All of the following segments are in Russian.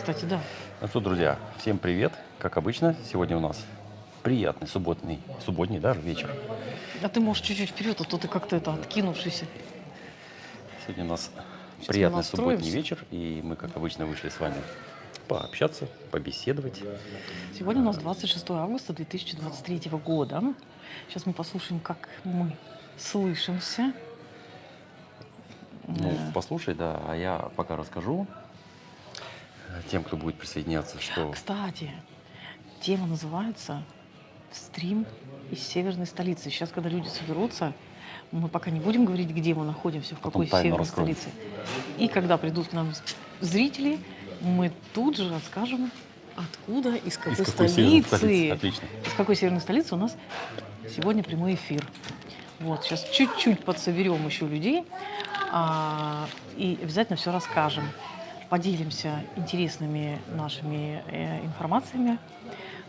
кстати, да. Ну что, друзья, всем привет. Как обычно, сегодня у нас приятный субботний даже вечер. А ты можешь чуть-чуть вперед, а то ты как-то откинувшийся. Сегодня у нас Сейчас мы приятный субботний настроимся. вечер, и мы, как обычно, вышли с вами пообщаться, побеседовать. Сегодня у нас 26 августа 2023 года. Сейчас мы послушаем, как мы слышимся. Ну, послушай, да, а я пока расскажу тем, кто будет присоединяться, что... Кстати, тема называется «Стрим из северной столицы». Сейчас, когда люди соберутся, мы пока не будем говорить, где мы находимся, в Потом какой тайну северной раскроем. столице. И когда придут к нам зрители, мы тут же расскажем, откуда, из какой северной столицы. Отлично. Из какой северной столицы у нас сегодня прямой эфир. Вот, сейчас чуть-чуть подсоберем еще людей и обязательно все расскажем. Поделимся интересными нашими информациями.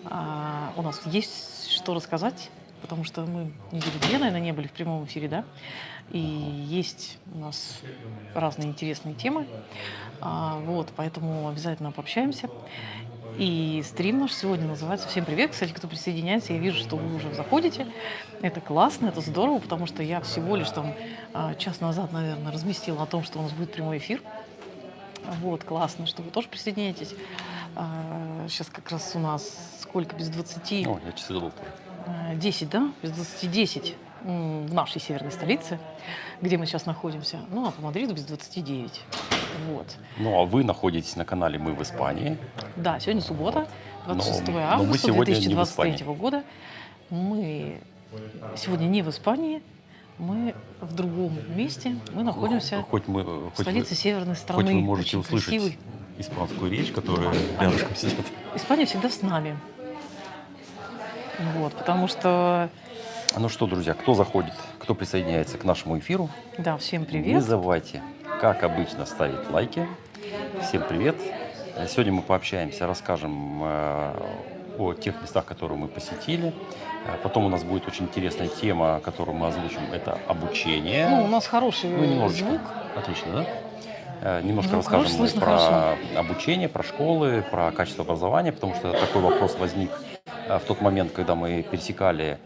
У нас есть что рассказать, потому что мы недели две, наверное, не были в прямом эфире, да? И есть у нас разные интересные темы. Вот, поэтому обязательно пообщаемся. И стрим наш сегодня называется «Всем привет». Кстати, кто присоединяется, я вижу, что вы уже заходите. Это классно, это здорово, потому что я всего лишь там час назад, наверное, разместила о том, что у нас будет прямой эфир. Вот, классно, что вы тоже присоединяетесь. Сейчас как раз у нас сколько, без 20? О, я часы забыл. 10, да? Без 20, 10 в нашей северной столице, где мы сейчас находимся. Ну, а по Мадриду без 29. Вот. Ну, а вы находитесь на канале «Мы в Испании». Да, сегодня суббота, 26 Но мы августа сегодня не в 2023 Испании. года. Мы сегодня не в Испании, мы в другом месте. Мы находимся в столице северной страны. Хоть вы можете очень услышать красивой. испанскую речь, которая рядышком сидит. Испания всегда с нами. Вот, потому что, Ну что, друзья, кто заходит, кто присоединяется к нашему эфиру, да, всем не привет. забывайте, как обычно, ставить лайки. Всем привет. Сегодня мы пообщаемся, расскажем о тех местах, которые мы посетили. Потом у нас будет очень интересная тема, которую мы озвучим. Это обучение. Ну, у нас хороший немножечко. звук. Отлично, да? Немножко Звук расскажем хороший, мы слышно про хорошо. обучение, про школы, про качество образования, потому что такой вопрос возник в тот момент, когда мы пересекали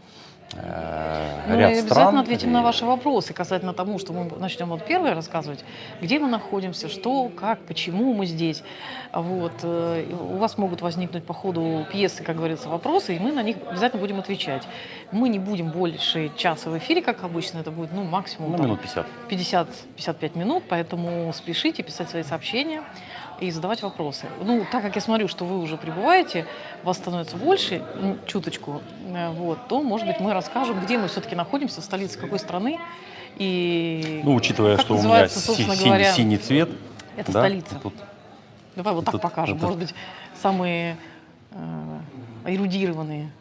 Мы ряд обязательно стран. ответим на ваши вопросы касательно тому, что мы начнем вот первое рассказывать, где мы находимся, что, как, почему мы здесь. Вот. У вас могут возникнуть по ходу пьесы, как говорится, вопросы, и мы на них обязательно будем отвечать. Мы не будем больше часа в эфире, как обычно, это будет максимум Ну, там, минут 50. 50-55 минут, поэтому спешите писать свои сообщения и задавать вопросы. Ну, так как я смотрю, что вы уже прибываете, вас становится больше, чуточку, вот, то, может быть, мы расскажем, где мы все-таки находимся, в столице какой страны. И Ну, учитывая, как что у меня называется, собственно говоря, синий цвет. это да, столица. тут Давай вот так тут- покажем. это- Может быть, самые эрудированные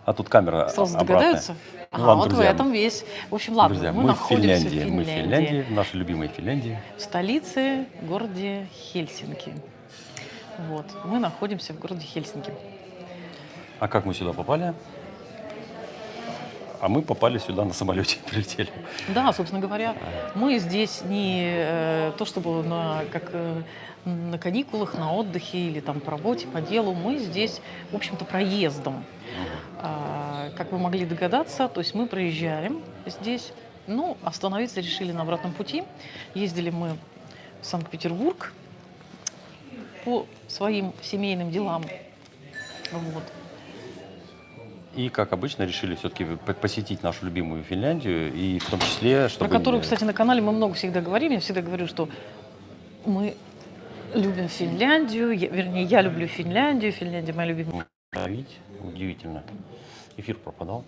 А тут камера сразу обратная. догадаются. Ну, Ага, ладно, вот друзья, в этом весь. В общем, ладно, Друзья, мы мы в находимся Финляндии. Мы в Финляндии, в нашей любимой Финляндии. в столице, городе Хельсинки. Вот, мы находимся в городе Хельсинки. А как мы сюда попали? А мы попали сюда на самолете, прилетели. Да, собственно говоря, мы здесь не то чтобы на каникулах, на отдыхе или там по работе, по делу. Мы здесь, в общем-то, проездом. Как вы могли догадаться, то есть мы проезжаем здесь. Ну, остановиться решили на обратном пути. Ездили мы в Санкт-Петербург по своим семейным делам. Вот. И, как обычно, решили все-таки посетить нашу любимую Финляндию, и в том числе, чтобы... Про которую, кстати, на канале мы много всегда говорим. Я всегда говорю, что мы любим Финляндию, я люблю Финляндию, Финляндия моя любимая. Видите, удивительно. Эфир пропадал.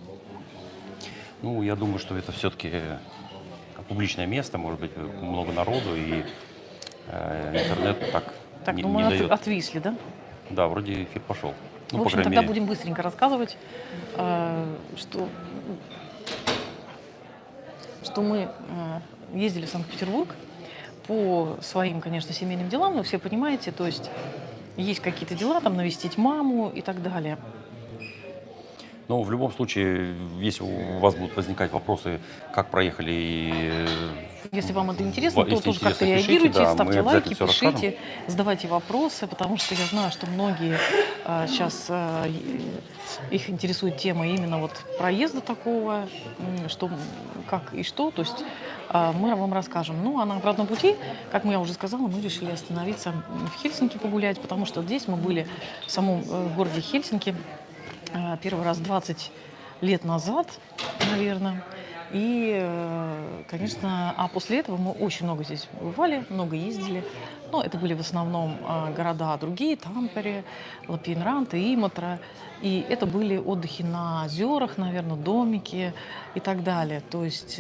Ну, я думаю, что это все-таки публичное место, может быть, много народу, и интернет так Так, не мы дает. отвисли, да? Да, вроде эфир пошел. Ну, В по общем, крайней тогда мере. будем быстренько рассказывать, что мы ездили в Санкт-Петербург по своим, конечно, семейным делам, вы все понимаете, то есть есть какие-то дела, там навестить маму и так далее. Но в любом случае, если у вас будут возникать вопросы, как проехали если вам это интересно, то Если тоже как-то интересно, пишите, реагируйте, да, мы ставьте обязательно лайки, всё расскажем. пишите, задавайте вопросы, потому что я знаю, что многие сейчас их интересует тема именно вот проезда такого, что, как и что, то есть мы вам расскажем. Ну, а на обратном пути, как я уже сказала, мы решили остановиться в Хельсинки погулять, потому что здесь мы были в самом городе Хельсинки первый раз 20 лет назад, наверное. И, конечно, а после этого мы очень много здесь бывали, много ездили. Но это были в основном города другие, Тампере, Лапинранта, Иматра. И это были отдыхи на озерах, наверное, домики и так далее. То есть,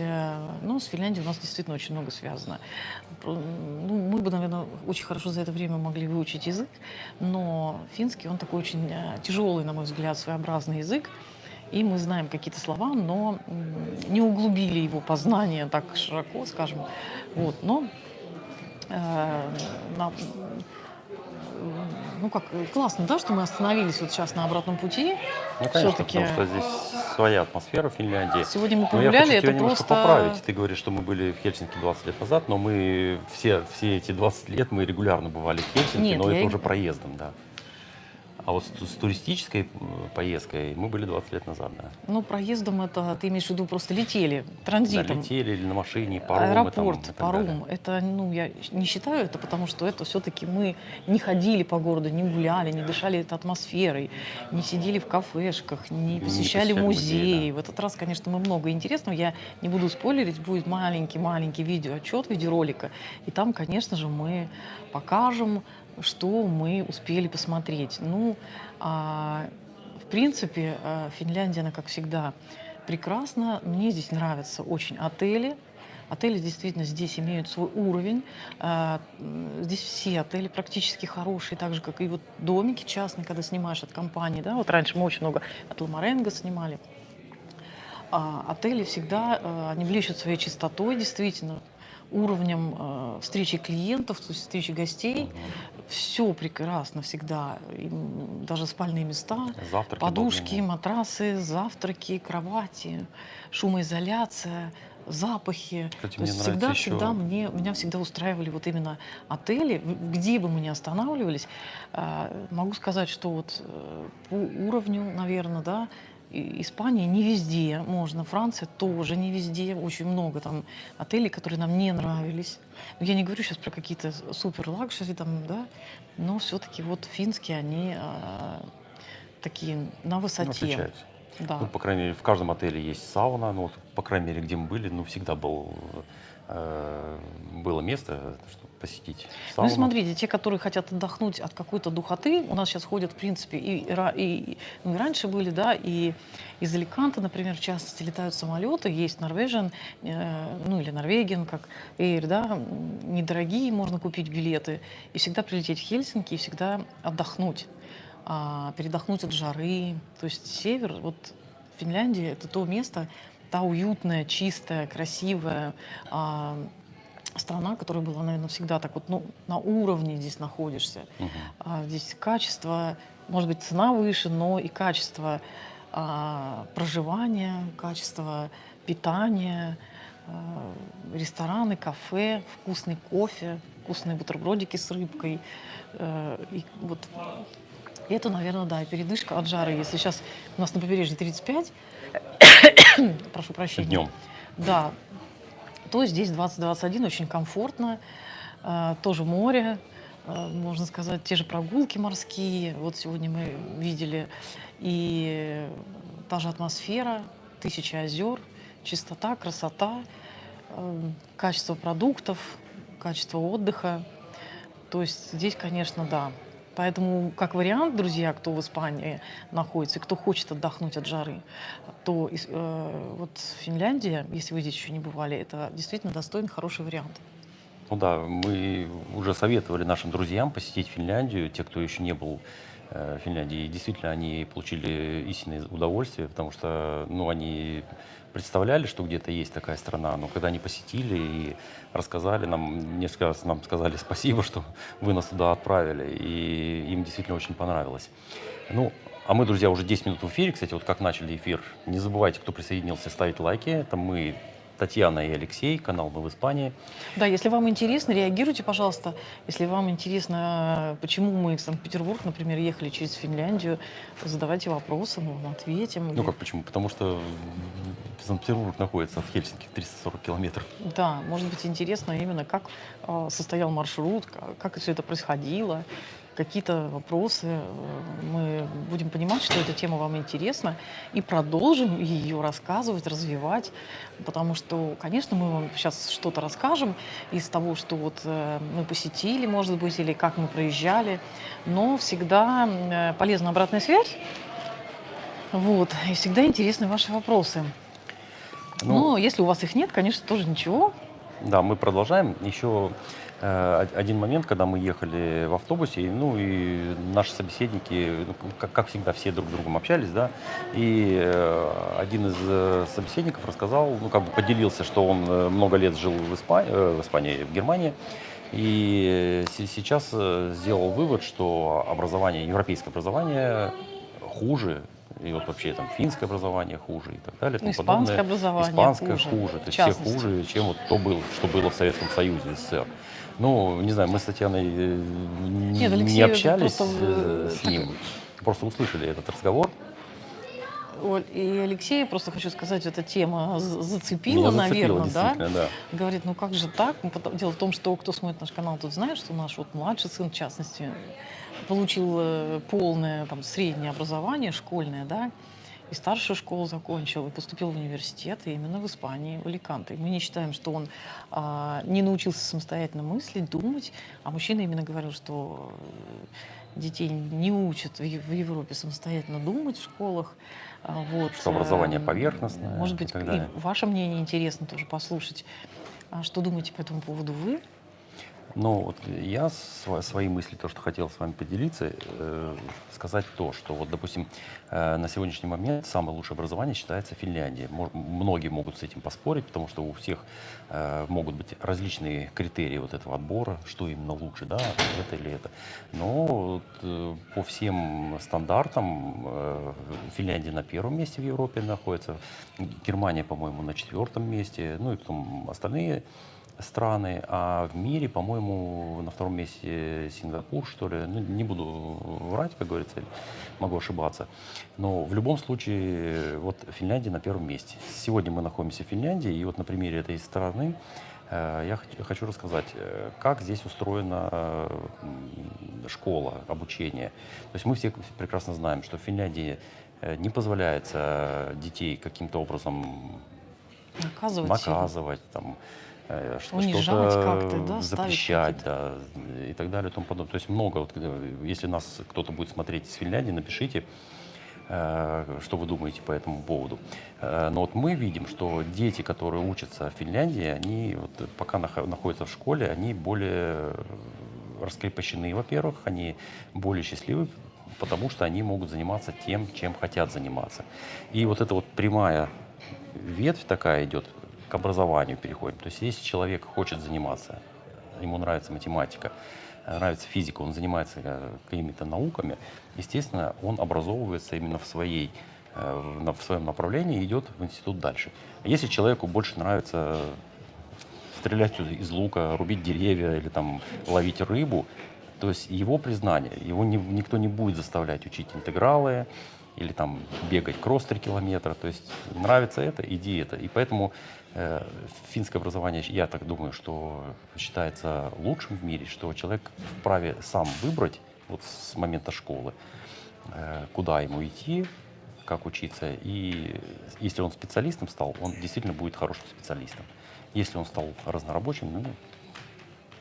ну, с Финляндией у нас действительно очень много связано. Ну, мы бы, наверное, очень хорошо за это время могли выучить язык, но финский, он такой очень тяжелый, на мой взгляд, своеобразный язык. И мы знаем какие-то слова, но не углубили его познание так широко, скажем. Вот, но ну как, классно, да, что мы остановились вот сейчас на обратном пути. Ну, конечно, Все-таки потому что здесь своя атмосфера в Финляндии. сегодня мы Но я погуляли, хочу тебя это немножко просто... поправить. Ты говоришь, что мы были в Хельсинки 20 лет назад, но мы все эти 20 лет мы регулярно бывали в Хельсинки, Нет, но я это и- уже проездом, да. А вот с туристической поездкой мы были 20 лет назад, да. Ну, проездом это, ты имеешь в виду, просто летели, Да, транзитом. летели или на машине, паромы там Аэропорт, и так паром, далее. это, ну, я не считаю это, потому что это все-таки мы не ходили по городу, не гуляли, не дышали этой атмосферой, не сидели в кафешках, не посещали посещали музеи, музеи. В этот раз, конечно, мы много интересного, я не буду спойлерить, будет маленький-маленький видеоотчет, видеоролика, и там, конечно же, мы покажем, что мы успели посмотреть. Ну, в принципе, Финляндия, она, как всегда, прекрасно. Мне здесь нравятся очень отели. Отели действительно здесь имеют свой уровень. Здесь все отели практически хорошие, так же, как и вот домики частные, когда снимаешь от компании. Да? Вот раньше мы очень много от Ламаренго снимали. Отели всегда, они блещут своей чистотой, действительно, уровнем встречи клиентов, то есть встречи гостей. Все прекрасно всегда, и, даже спальные места, Завтраки подушки, удобные. матрасы, завтраки, кровати, шумоизоляция, запахи. Кстати, То мне есть нравится всегда еще... меня всегда устраивали вот именно отели, где бы мы ни останавливались. Могу сказать, что вот по уровню, наверное, да, Испания не везде можно, Франция тоже не везде, очень много там отелей, которые нам не нравились. Но я не говорю сейчас про какие-то супер лакшери там, да, но все-таки вот финские, они такие на Ну, высоте. отличаются. Да. Ну, по крайней мере, в каждом отеле есть сауна. Ну, вот, по крайней мере, где мы были, ну, всегда было место, чтобы посетить Ну, сауну. и смотрите, те, которые хотят отдохнуть от какой-то духоты, у нас сейчас ходят, в принципе, ну, и раньше были, да, и из Аликанта, например, в частности, летают самолеты, есть Norwegian, ну, или Norwegian, как Air, да, недорогие, можно купить билеты, и всегда прилететь в Хельсинки, и всегда отдохнуть, передохнуть от жары. То есть север, вот Финляндия — это то место, та уютная, чистая, красивая страна, которая была, наверное, всегда так вот, ну, на уровне здесь находишься. Здесь качество, может быть, цена выше, но и качество проживания, качество питания, рестораны, кафе, вкусный кофе, вкусные бутербродики с рыбкой. И вот это, наверное, да, и передышка от жары. Если сейчас у нас на побережье 35, прошу прощения. Днем. Да, то здесь 20-21, очень комфортно. Тоже море, можно сказать, те же прогулки морские. Вот сегодня мы видели. И та же атмосфера, 1000 озер, чистота, красота, качество продуктов, качество отдыха. То есть здесь, конечно, да. Поэтому, как вариант, друзья, кто в Испании находится и кто хочет отдохнуть от жары, то вот Финляндия, если вы здесь еще не бывали, это действительно достойный, хороший вариант. Ну да, мы уже советовали нашим друзьям посетить Финляндию, те, кто еще не был в Финляндии. И действительно, они получили истинное удовольствие, потому что, ну, они представляли, что где-то есть такая страна, но когда они посетили и рассказали нам, несколько раз нам сказали спасибо, что вы нас туда отправили, и им действительно очень понравилось. Ну, а мы, друзья, уже 10 минут в эфире. Кстати, вот как начали эфир, не забывайте, кто присоединился, ставить лайки. Это мы Татьяна и Алексей, канал «Мы в Испании». Да, если вам интересно, реагируйте, пожалуйста. Если вам интересно, почему мы в Санкт-Петербург, например, ехали через Финляндию, задавайте вопросы, мы вам ответим. Ну как почему? Потому что Санкт-Петербург находится в Хельсинки в 340 километров. Да, может быть интересно именно, как состоял маршрут, как все это происходило, какие-то вопросы. Мы будем понимать, что эта тема вам интересна, и продолжим ее рассказывать, развивать, потому что, конечно, мы вам сейчас что-то расскажем из того, что вот мы посетили, может быть, или как мы проезжали, но всегда полезна обратная связь, вот, и всегда интересны ваши вопросы. Ну, Но если у вас их нет, конечно, тоже ничего. да, мы продолжаем. Еще один момент, когда мы ехали в автобусе, и наши собеседники, как всегда, все друг с другом общались, да, и один из собеседников рассказал, поделился, что он много лет жил в Испании, в Германии, и сейчас сделал вывод, что европейское образование хуже, и вот вообще там финское образование хуже и так далее. Ну, испанское образование Испанское хуже, то в есть все частности. хуже, чем вот что было в Советском Союзе, СССР. Ну, не знаю, мы с Татьяной Нет, не Алексей, общались просто, с ним, просто услышали этот разговор. Оль, и Алексей, просто хочу сказать, эта тема Меня зацепила, зацепило, наверное, да? действительно, да. Говорит, ну как же так? Дело в том, что кто смотрит наш канал, тот знает, что наш вот младший сын, в частности, получил полное там, среднее образование, школьное, да, и старшую школу закончил, и поступил в университет, и именно в Испании, в Аликанте. И мы не считаем, что он не научился самостоятельно мыслить, думать, а мужчина именно говорил, что детей не учат в Европе самостоятельно думать в школах. Вот. Что образование поверхностное Может и быть, так и далее. ваше мнение интересно тоже послушать. Что думаете по этому поводу вы? Ну, вот я свои мысли, то, что хотел с вами поделиться, сказать то, что вот, допустим, на сегодняшний момент самое лучшее образование считается в Финляндии. Многие могут с этим поспорить, потому что у всех могут быть различные критерии вот этого отбора, что именно лучше, да, это или это. Но вот, по всем стандартам Финляндия на первом месте в Европе находится, Германия, по-моему, на 4-м месте, ну и потом остальные страны, а в мире, по-моему, на 2-м месте Сингапур, что ли. Ну, не буду врать, как говорится, могу ошибаться. Но в любом случае, вот Финляндия на 1-м месте. Сегодня мы находимся в Финляндии, и вот на примере этой страны я хочу рассказать, как здесь устроена школа, обучение. То есть мы все прекрасно знаем, что в Финляндии не позволяется детей каким-то образом наказывать там, унижать как-то, что-то да, запрещать, да, и так далее, и тому подобное. То есть много, вот, если нас кто-то будет смотреть из Финляндии, напишите, что вы думаете по этому поводу. Но вот мы видим, что дети, которые учатся в Финляндии, они вот, пока находятся в школе, они более раскрепощены, во-первых, они более счастливы, потому что они могут заниматься тем, чем хотят заниматься. И вот эта вот прямая ветвь такая идет, к образованию переходим. То есть если человек хочет заниматься, ему нравится математика, нравится физика, он занимается какими-то науками, естественно, он образовывается именно в своем направлении и идет в институт дальше. Если человеку больше нравится стрелять из лука, рубить деревья или там ловить рыбу, то есть его признание, его никто не будет заставлять учить интегралы или там бегать кросс 3 километра. То есть нравится это, иди это. И поэтому финское образование, я так думаю, что считается лучшим в мире, что человек вправе сам выбрать вот с момента школы, куда ему идти, как учиться. И если он специалистом стал, он действительно будет хорошим специалистом. Если он стал разнорабочим, ну,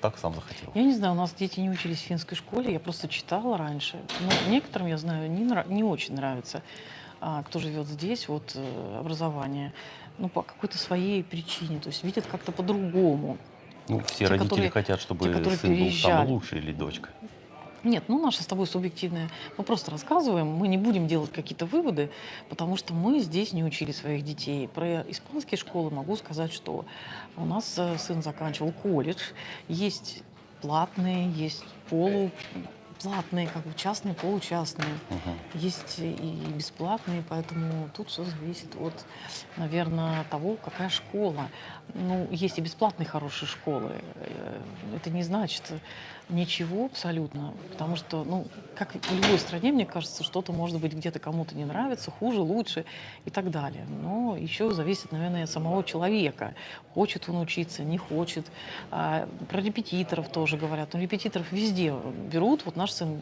так сам захотел. Я не знаю, у нас дети не учились в финской школе, я просто читала раньше. Но некоторым, я знаю, не очень нравится, кто живет здесь, вот образование, ну, по какой-то своей причине, то есть видят как-то по-другому. Ну, все Те, родители которые- хотят, чтобы которые сын был переезжали. самый лучший или дочка. Нет, ну наше с тобой субъективное. Мы просто рассказываем, мы не будем делать какие-то выводы, потому что мы здесь не учили своих детей. Про испанские школы могу сказать, что у нас сын заканчивал колледж, есть платные, есть платные, как бы частные, получастные. Мгм. Есть и бесплатные, поэтому тут все зависит от, наверное, того, какая школа. Ну, есть и бесплатные хорошие школы. Это не значит ничего абсолютно, потому что, ну, как в любой стране, мне кажется, что-то может быть где-то кому-то не нравится, хуже, лучше и так далее. Но еще зависит, наверное, от самого человека. Хочет он учиться, не хочет. Про репетиторов тоже говорят. Но репетиторов везде берут. Вот наш сын,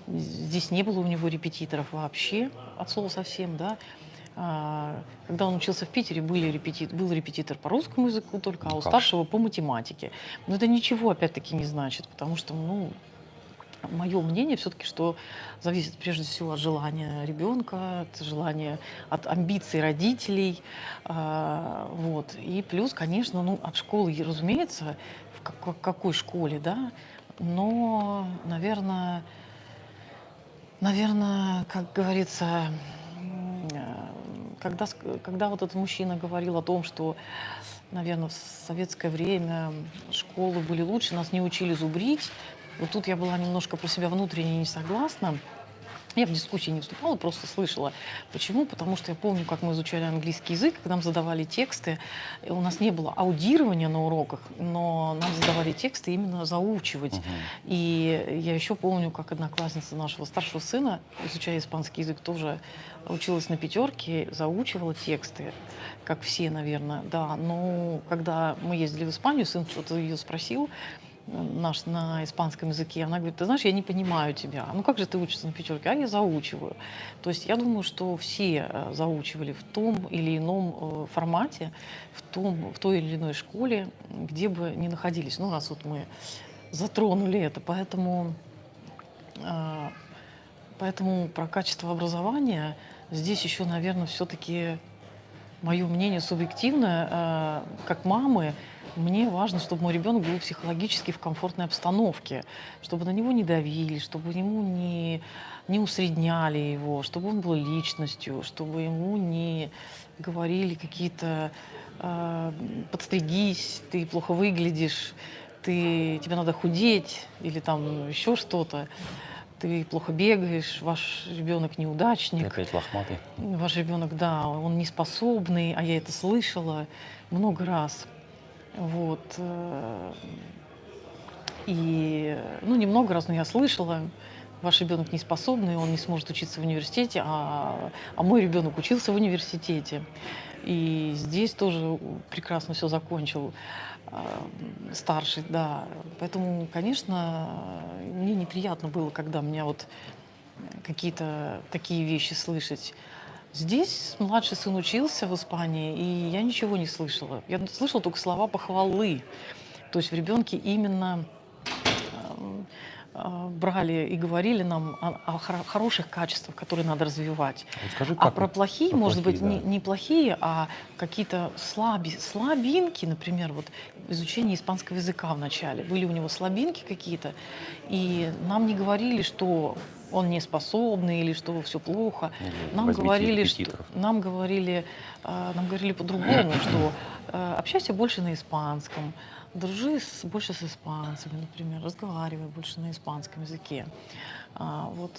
здесь не было у него репетиторов вообще, от слова совсем, да. Когда он учился в Питере, был репетитор по русскому языку только, а Ну у как же. старшего по математике. Но это ничего, опять-таки, не значит, потому что, ну, мое мнение все-таки, что зависит прежде всего от желания ребенка, от желания, от амбиций родителей. Вот. И плюс, конечно, ну, от школы, и, разумеется, в какой школе, да, но, наверное, как говорится, когда вот этот мужчина говорил о том, что, наверное, в советское время школы были лучше, нас не учили зубрить, вот тут я была немножко про себя внутренне не согласна. Я в дискуссии не вступала, просто слышала. Почему? Потому что я помню, как мы изучали английский язык, когда нам задавали тексты. И у нас не было аудирования на уроках, но нам задавали тексты именно заучивать. Мгм. И я еще помню, как одноклассница нашего старшего сына, изучая испанский язык, тоже училась на пятерке, заучивала тексты, как все, наверное, да. Но когда мы ездили в Испанию, сын что-то ее спросил, наш на испанском языке. Она говорит: ты знаешь, я не понимаю тебя. Ну как же ты учишься на пятерке? А я заучиваю. То есть я думаю, что все заучивали в том или ином формате, в той или иной школе, где бы ни находились. Ну, раз вот мы затронули это. А, поэтому про качество образования здесь еще, наверное, все-таки мое мнение субъективное. Как мамы, мне важно, чтобы мой ребенок был психологически в комфортной обстановке, чтобы на него не давили, чтобы ему не усредняли его, чтобы он был личностью, чтобы ему не говорили какие-то «подстригись, ты плохо выглядишь», тебе надо худеть или там еще что-то, ты плохо бегаешь, ваш ребенок Ты неудачник. опять лохматый. Ваш ребенок, да, он неспособный, а я это слышала много раз. Вот. Ну, не много раз, но я слышала, ваш ребенок неспособный, он не сможет учиться в университете, а мой ребенок учился в университете. И здесь тоже прекрасно все закончил, старший, да. Поэтому, конечно, мне неприятно было, когда меня вот какие-то такие вещи слышать. Здесь младший сын учился в Испании, и я ничего не слышала. Я слышала только слова похвалы. То есть в ребенке именно брали и говорили нам о хороших качествах, которые надо развивать. Вот скажи, А как про вот плохие, про может быть, плохие, да. не плохие, а какие-то слабинки, например, вот в изучении испанского языка в начале. Были у него слабинки какие-то, и нам не говорили, что он не способный или что все плохо. Или Нам возьмите говорили, репетиторов. нам говорили по-другому, что общайся больше на испанском, больше с испанцами, например, разговаривай больше на испанском языке. Вот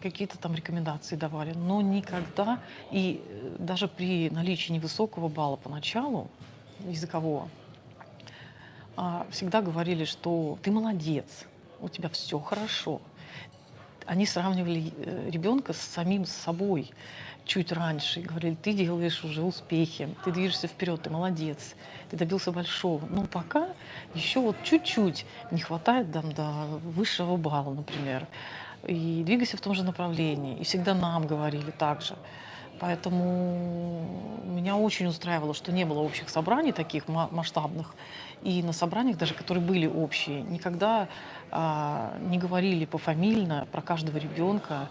какие-то там рекомендации давали, но никогда, и даже при наличии невысокого балла поначалу языкового, всегда говорили, что ты молодец, у тебя все хорошо. Они сравнивали ребенка с самим собой чуть раньше и говорили: ты делаешь уже успехи, ты движешься вперед, ты молодец, ты добился большого. Но пока еще вот чуть-чуть не хватает там, до высшего балла, например. И двигайся в том же направлении. И всегда нам говорили так же. Поэтому меня очень устраивало, что не было общих собраний таких масштабных. И на собраниях, даже которые были общие, никогда не говорили пофамильно про каждого ребенка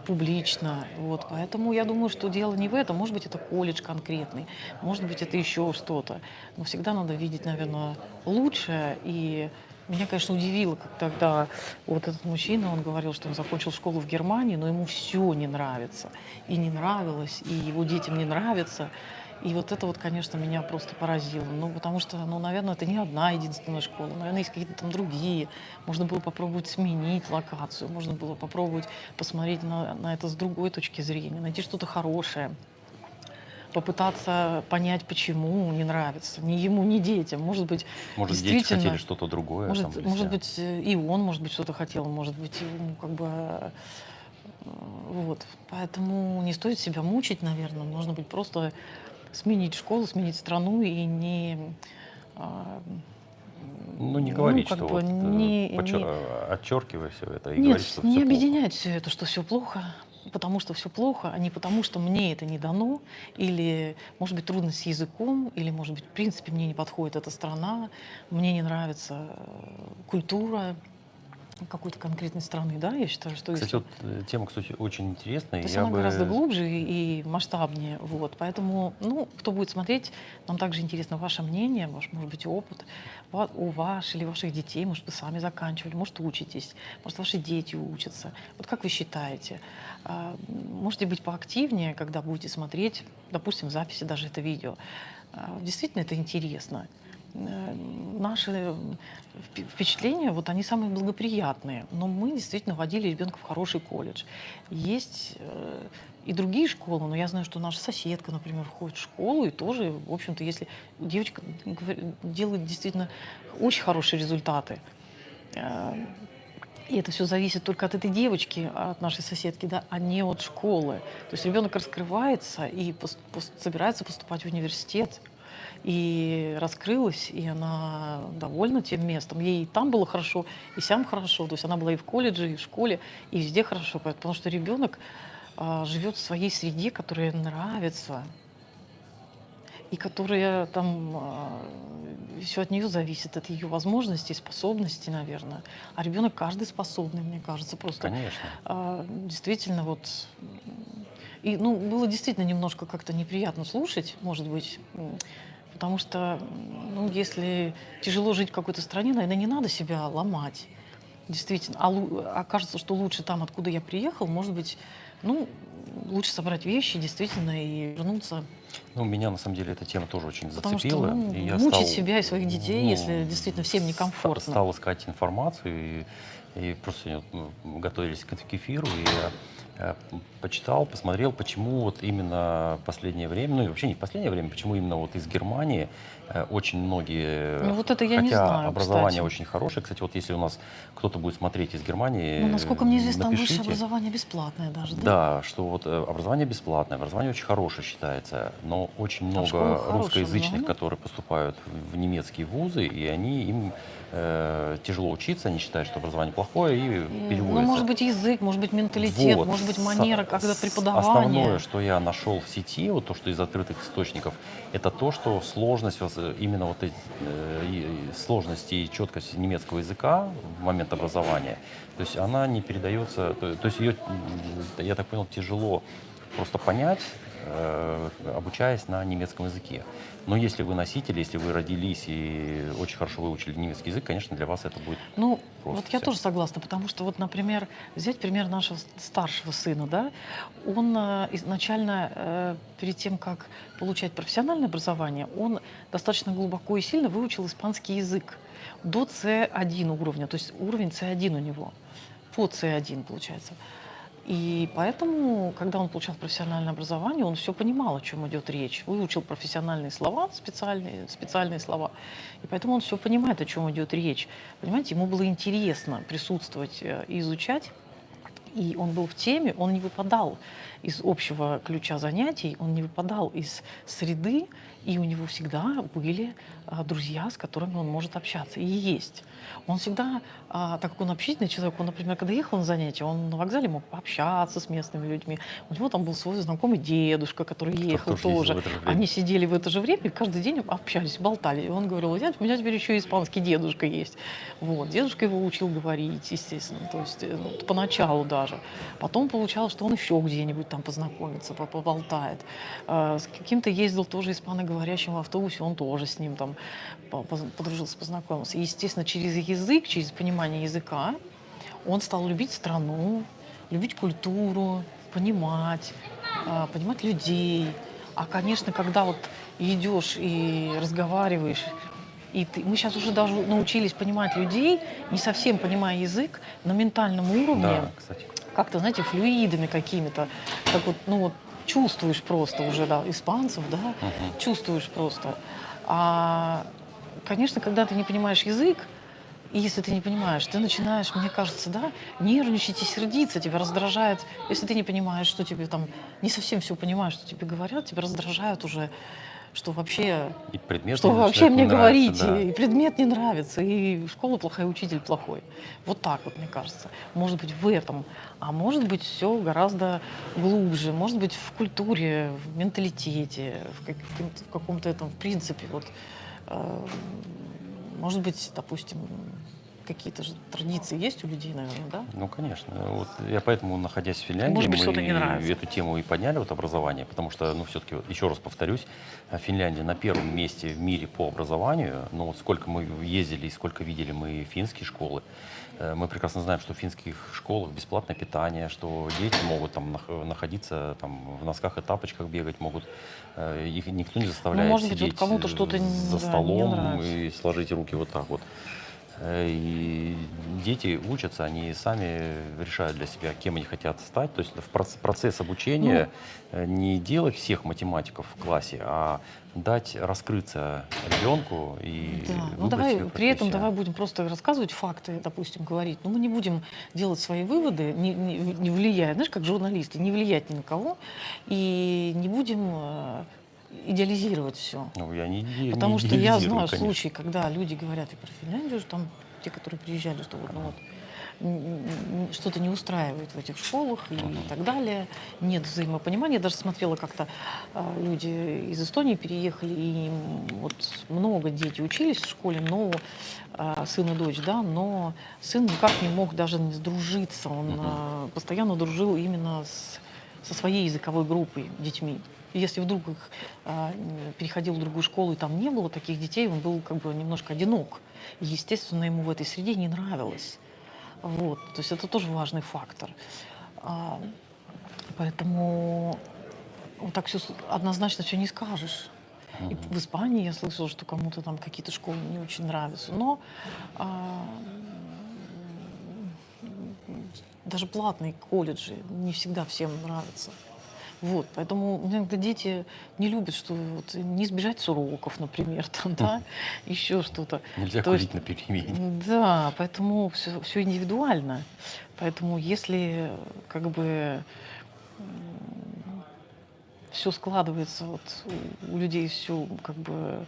публично. Вот. Поэтому я думаю, что дело не в этом. Может быть, это колледж конкретный, может быть, это еще что-то. Но всегда надо видеть, наверное, лучшее. И меня, конечно, удивило, как тогда вот этот мужчина, он говорил, что он закончил школу в Германии, но ему все не нравится. И не нравилось, и его детям не нравится. И вот это вот, конечно, меня просто поразило. Ну, потому что, ну, наверное, это не одна единственная школа. Наверное, есть какие-то там другие. Можно было попробовать сменить локацию, можно было попробовать посмотреть на это с другой точки зрения, найти что-то хорошее, попытаться понять, почему не нравится ни ему, ни детям. Может быть, Может, дети хотели действительно, что-то другое там для может себя. быть, и он, может быть, что-то хотел, может быть, ему как бы вот. Поэтому не стоит себя мучить, наверное. Нужно быть просто сменить школу, сменить страну и не, а, Ну, не ну, говорить, как что бы вот, не отчеркивая все это и нет, говорить, что не все плохо. объединять все это, что все плохо, потому что все плохо, а не потому, что мне это не дано, или, может быть, трудность с языком, или, может быть, в принципе, мне не подходит эта страна, мне не нравится культура какой-то конкретной страны, да, я считаю, что Кстати, если вот тема, кстати, очень интересная. то есть Я она гораздо бы глубже и масштабнее. Вот. Поэтому, ну, кто будет смотреть, нам также интересно ваше мнение, ваш, может быть, опыт у вас или ваших детей. Может, вы сами заканчивали, может, учитесь, может, ваши дети учатся. Вот как вы считаете? Можете быть поактивнее, когда будете смотреть, допустим, в записи даже это видео. Действительно, это интересно. Наши впечатления, вот они самые благоприятные. Но мы действительно водили ребенка в хороший колледж. Есть и другие школы, но я знаю, что наша соседка, например, ходит в школу, и тоже, в общем-то, если девочка делает действительно очень хорошие результаты, э, и это все зависит только от этой девочки, от нашей соседки, да, а не от школы. То есть ребенок раскрывается и собирается поступать в университет, и раскрылась, и она довольна тем местом. Ей и там было хорошо, и сям хорошо. То есть она была и в колледже, и в школе, и везде хорошо. Потому что ребенок живет в своей среде, которая нравится, и которая там все от нее зависит, от ее возможностей, способностей, наверное. А ребенок каждый способный, мне кажется, просто Конечно. действительно вот. И, ну, было действительно немножко как-то неприятно слушать, может быть, потому что, ну, если тяжело жить в какой-то стране, наверное, не надо себя ломать. Действительно. А кажется, что лучше там, откуда я приехал, может быть, ну, лучше собрать вещи, действительно, и вернуться. Ну, меня, на самом деле, эта тема тоже очень Потому что, зацепила. ну, И я стал, мучить себя и своих детей, если ну, действительно всем некомфортно. стал искать информацию. И просто сегодня вот мы готовились к эфиру, и я почитал, посмотрел, почему вот именно в последнее время, ну и вообще не в последнее время, почему именно вот из Германии очень многие, Ну, вот это я не хотя знаю, образование кстати. очень хорошее, кстати, вот если у нас кто-то будет смотреть из Германии, Ну, насколько мне известно, там высшее напишите. образование бесплатное даже, да? Да, что вот образование бесплатное, образование очень хорошее считается, но очень А в школах много хорошее русскоязычных, образование? которые поступают в немецкие вузы, и им тяжело учиться, они считают, что образование плохое, и Ну, может переводятся. быть, язык, может быть, менталитет, Вот. может быть, манера, когда Основное, преподавание. что я нашел в сети, вот то, что из открытых источников, это то, что сложность, именно вот эти сложности и четкость немецкого языка в момент образования, то есть она не передается, то есть ее, я так понял, тяжело просто понять, обучаясь на немецком языке. Но если вы носитель, если вы родились и очень хорошо выучили немецкий язык, конечно, для вас это будет Ну, просто вот я все. тоже согласна, потому что вот, например, взять пример нашего старшего сына, да, он изначально, перед тем, как получать профессиональное образование, он достаточно глубоко и сильно выучил испанский язык до C1 уровня, то есть уровень C1 у него, по C1 получается. И поэтому, когда он получал профессиональное образование, он все понимал, о чем идет речь. Выучил профессиональные слова, специальные слова. И поэтому он все понимает, о чем идет речь. Понимаете, ему было интересно присутствовать и изучать. И он был в теме, он не выпадал из общего ключа занятий, он не выпадал из среды, и у него всегда были друзья, с которыми он может общаться. И есть. Он всегда, так как он общительный человек, он, например, когда ехал на занятия, он на вокзале мог пообщаться с местными людьми. У него там был свой знакомый дедушка, который ехал тоже ездил тоже. в это же время. Они сидели в это же время и каждый день общались, болтали. И он говорил: у меня теперь еще и испанский дедушка есть. Вот. Дедушка его учил говорить, естественно, то есть поначалу даже. Потом получалось, что он еще где-нибудь там познакомится, поболтает. С каким-то ездил тоже испаноговорящим в автобусе, он тоже с ним там подружился, познакомился. И, естественно, через язык, через понимание языка он стал любить страну, любить культуру, понимать людей. А, конечно, когда вот идешь и разговариваешь, мы сейчас уже даже научились понимать людей, не совсем понимая язык, на ментальном уровне, Да, кстати. как-то, знаете, флюидами какими-то, как вот, ну вот чувствуешь просто уже, да, испанцев, да, Мгм. чувствуешь просто. А, конечно, когда ты не понимаешь язык, и если ты не понимаешь, ты начинаешь, мне кажется, да, нервничать и сердиться, тебя раздражает, если ты не понимаешь, что тебе там, не совсем все понимаешь, что тебе говорят, тебя раздражает уже, что вообще, И предмет что не вы вообще начинает не мне нравиться, говорите, да. и предмет не нравится, и школа плохая, учитель плохой. Вот так вот, мне кажется. Может быть, в этом, а может быть, все гораздо глубже, может быть, в культуре, в менталитете, в каком-то этом, в принципе, вот, э, может быть, допустим, какие-то же традиции есть у людей, наверное, да? Ну, конечно. Вот я поэтому, находясь в Финляндии, Может быть, мы что-то не нравится. эту тему и подняли, вот образование, потому что, ну, все-таки, вот, еще раз повторюсь, Финляндия на первом месте в мире по образованию. Но вот сколько мы ездили и сколько видели мы финские школы, мы прекрасно знаем, что в финских школах бесплатное питание, что дети могут там находиться там, в носках и тапочках бегать, могут, их никто не Ну, заставляет может быть, вот сидеть кому-то что-то за да, не столом нравится. и сложить руки вот так вот. И дети учатся, они сами решают для себя, кем они хотят стать. То есть в процесс обучения Ну, не делать всех математиков в классе, а дать раскрыться ребенку и да, ну выбрать давай свою при этом профессию. давай будем просто рассказывать факты, допустим, говорить. Но мы не будем делать свои выводы, не влияя, знаешь, как журналисты, не влиять ни на кого, и не будем идеализировать все. Ну, я не Потому что я идеализирую, знаю конечно. случаи, когда люди говорят и про Финляндию, что там те, которые приезжали, что вот, ну вот, что-то не устраивает в этих школах и Мгм. так далее, нет взаимопонимания. Я даже смотрела как-то, люди из Эстонии переехали, и вот много детей учились в школе, но сын и дочь, да, но сын никак не мог даже не сдружиться, он Мгм. постоянно дружил именно со своей языковой группой, детьми. И если вдруг их переходил в другую школу, и там не было таких детей, он был как бы немножко одинок. И, естественно, ему в этой среде не нравилось. Вот. То есть это тоже важный фактор. А, Поэтому вот так все однозначно все не скажешь. И Мгм. в Испании я слышала, что кому-то там какие-то школы не очень нравятся. Но а, даже платные колледжи не всегда всем нравятся. Вот, поэтому иногда дети не любят, что вот не сбежать с уроков, например, там, да, еще что-то. Нельзя То есть, курить на перемене. да, поэтому все индивидуально. Поэтому если как бы все складывается, вот у людей все как бы,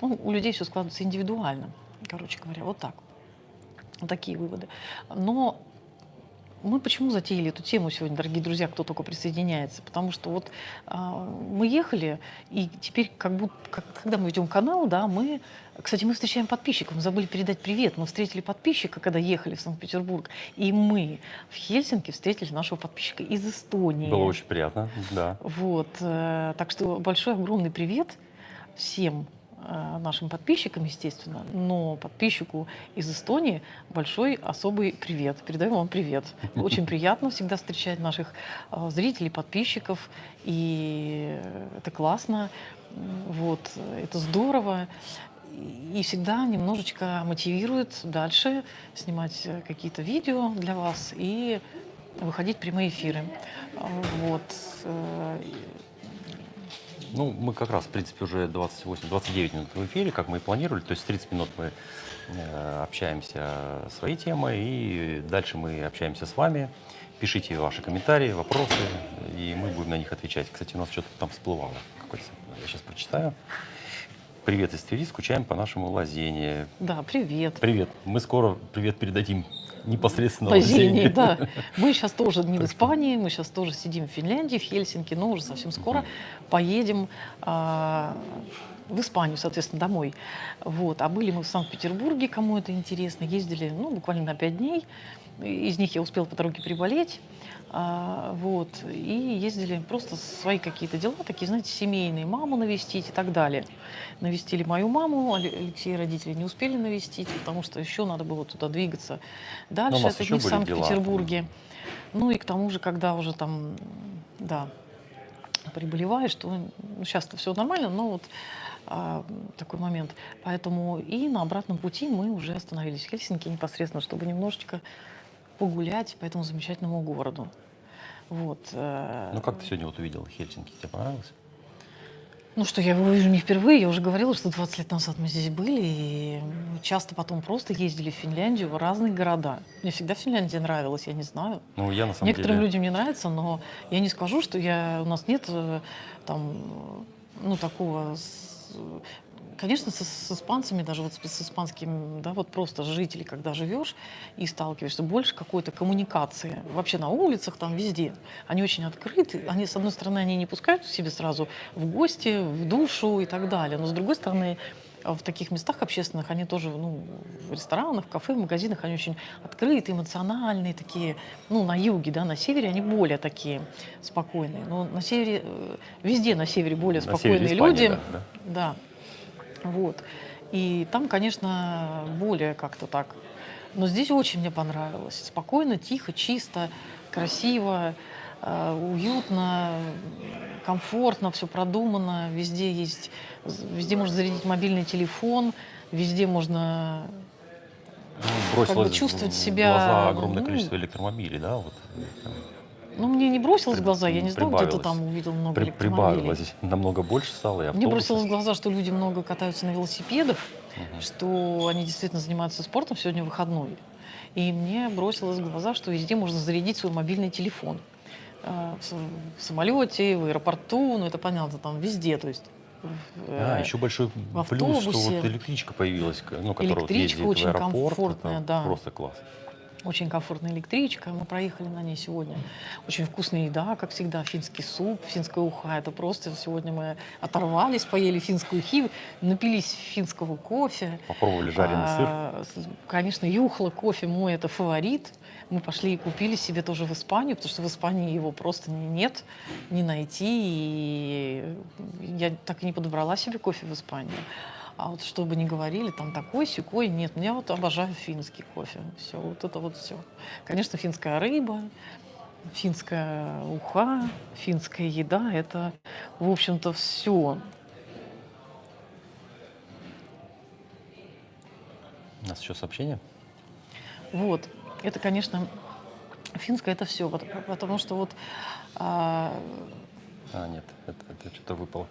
ну, у людей все складывается индивидуально, короче говоря, вот так. Вот такие выводы. Но мы почему затеяли эту тему сегодня, дорогие друзья, кто только присоединяется? Потому что вот мы ехали, и теперь как будто, когда мы ведем канал, да, кстати, мы встречаем подписчиков, мы забыли передать привет, мы встретили подписчика, когда ехали в Санкт-Петербург, и мы в Хельсинки встретили нашего подписчика из Было Эстонии. очень приятно, да. Вот, так что большой огромный привет всем нашим подписчикам, естественно, но подписчику из Эстонии большой особый привет. Передаю вам привет. Очень приятно всегда встречать наших зрителей, подписчиков, и это классно, вот, это здорово, и всегда немножечко мотивирует дальше снимать какие-то видео для вас и выходить в прямые эфиры. Вот. э, Ну, мы как раз, в принципе, уже 29 минут в эфире, как мы и планировали. То есть 30 минут мы общаемся своей темой, и дальше мы общаемся с вами. Пишите ваши комментарии, вопросы, и мы будем на них отвечать. Кстати, у нас что-то там всплывало. Я сейчас прочитаю. Привет из Твери, скучаем по нашему Лозенне. Да, привет. Привет. Мы скоро привет передадим непосредственно По Зении, Лозенне. да. Мы сейчас тоже не в Так что, Испании, мы сейчас тоже сидим в Финляндии, в Хельсинки, но уже совсем скоро поедем в Испанию, соответственно, домой. Вот. А были мы в Санкт-Петербурге, кому это интересно, ездили, ну, буквально на 5 дней. Из них я успела по дороге приболеть. Вот. И ездили просто свои какие-то дела, такие, знаете, семейные, маму навестить и так далее. Навестили мою маму, Алексей родители не успели навестить, потому что еще надо было туда двигаться ну, у дальше. нас Это еще дни в были дела. Санкт-Петербурге. Ну и к тому же, когда уже там, да, приболеваешь, что сейчас-то все нормально, но вот такой момент. Поэтому и на обратном пути мы уже остановились в Хельсинки непосредственно, чтобы немножечко погулять по этому замечательному городу. Вот. Ну, как ты сегодня вот увидел Хельсинки? Тебе понравилось? Ну что, я его вижу не впервые, я уже говорила, что 20 лет назад мы здесь были, и мы часто потом просто ездили в Финляндию, в разные города. Мне всегда Финляндия нравилась, я не знаю. Ну, я на самом Некоторым деле... людям не нравится, но я не скажу, что у нас нет там, ну, такого... Конечно, с испанцами, даже вот с испанским, да, вот просто жители, когда живешь и сталкиваешься, больше какой-то коммуникации. Вообще на улицах, там везде. Они очень открыты. Они, с одной стороны, они не пускают к себе сразу в гости, в душу и так далее. Но с другой стороны, в таких местах общественных они тоже, ну, в ресторанах, в кафе, в магазинах, они очень открытые, эмоциональные такие. Ну, на юге, да, на севере они более такие спокойные. Но на севере, везде на севере более На севере спокойные Испании, люди. да. Да. Вот. И там, конечно, более как-то так. Но здесь очень мне понравилось. Спокойно, тихо, чисто, красиво, уютно, комфортно, все продумано. Везде есть, везде можно зарядить мобильный телефон, везде можно Ну, как бы бросилось чувствовать в себя. глаза огромное Ну, количество электромобилей, да? Вот. ну, мне не бросилось в глаза, я не знаю, где ты Прибавилось. там увидел много электромобилей. Прибавилось. Намного больше стало, и Мне автобусов. бросилось в глаза, что люди много катаются на велосипедах, Мгм. что они действительно занимаются спортом, сегодня выходной. И мне бросилось в глаза, что везде можно зарядить свой мобильный телефон. В самолете, в аэропорту, ну это понятно, там везде, то есть Еще большой в плюс, что автобусе. вот электричка появилась, ну, которая вот Электричка ездит в очень аэропорт. комфортная, Это да. просто класс. Очень комфортная электричка, мы проехали на ней сегодня. Очень вкусная еда, как всегда, финский суп, финская уха. Это просто сегодня мы оторвались, поели финскую хиву, напились финского кофе. Попробовали жареный сыр. Конечно, юхла кофе мой это фаворит. Мы пошли и купили себе тоже в Испанию, потому что в Испании его просто нет, не найти. И я так и не подобрала себе кофе в Испании. А вот что бы ни говорили, там такой, сякой, нет. Я вот обожаю финский кофе. Все, вот это вот все. Конечно, финская рыба, финская уха, финская еда – это, в общем-то, все. У нас еще сообщение. Вот. Это, конечно, финское – это все. Потому что вот… Нет, это что-то выпало.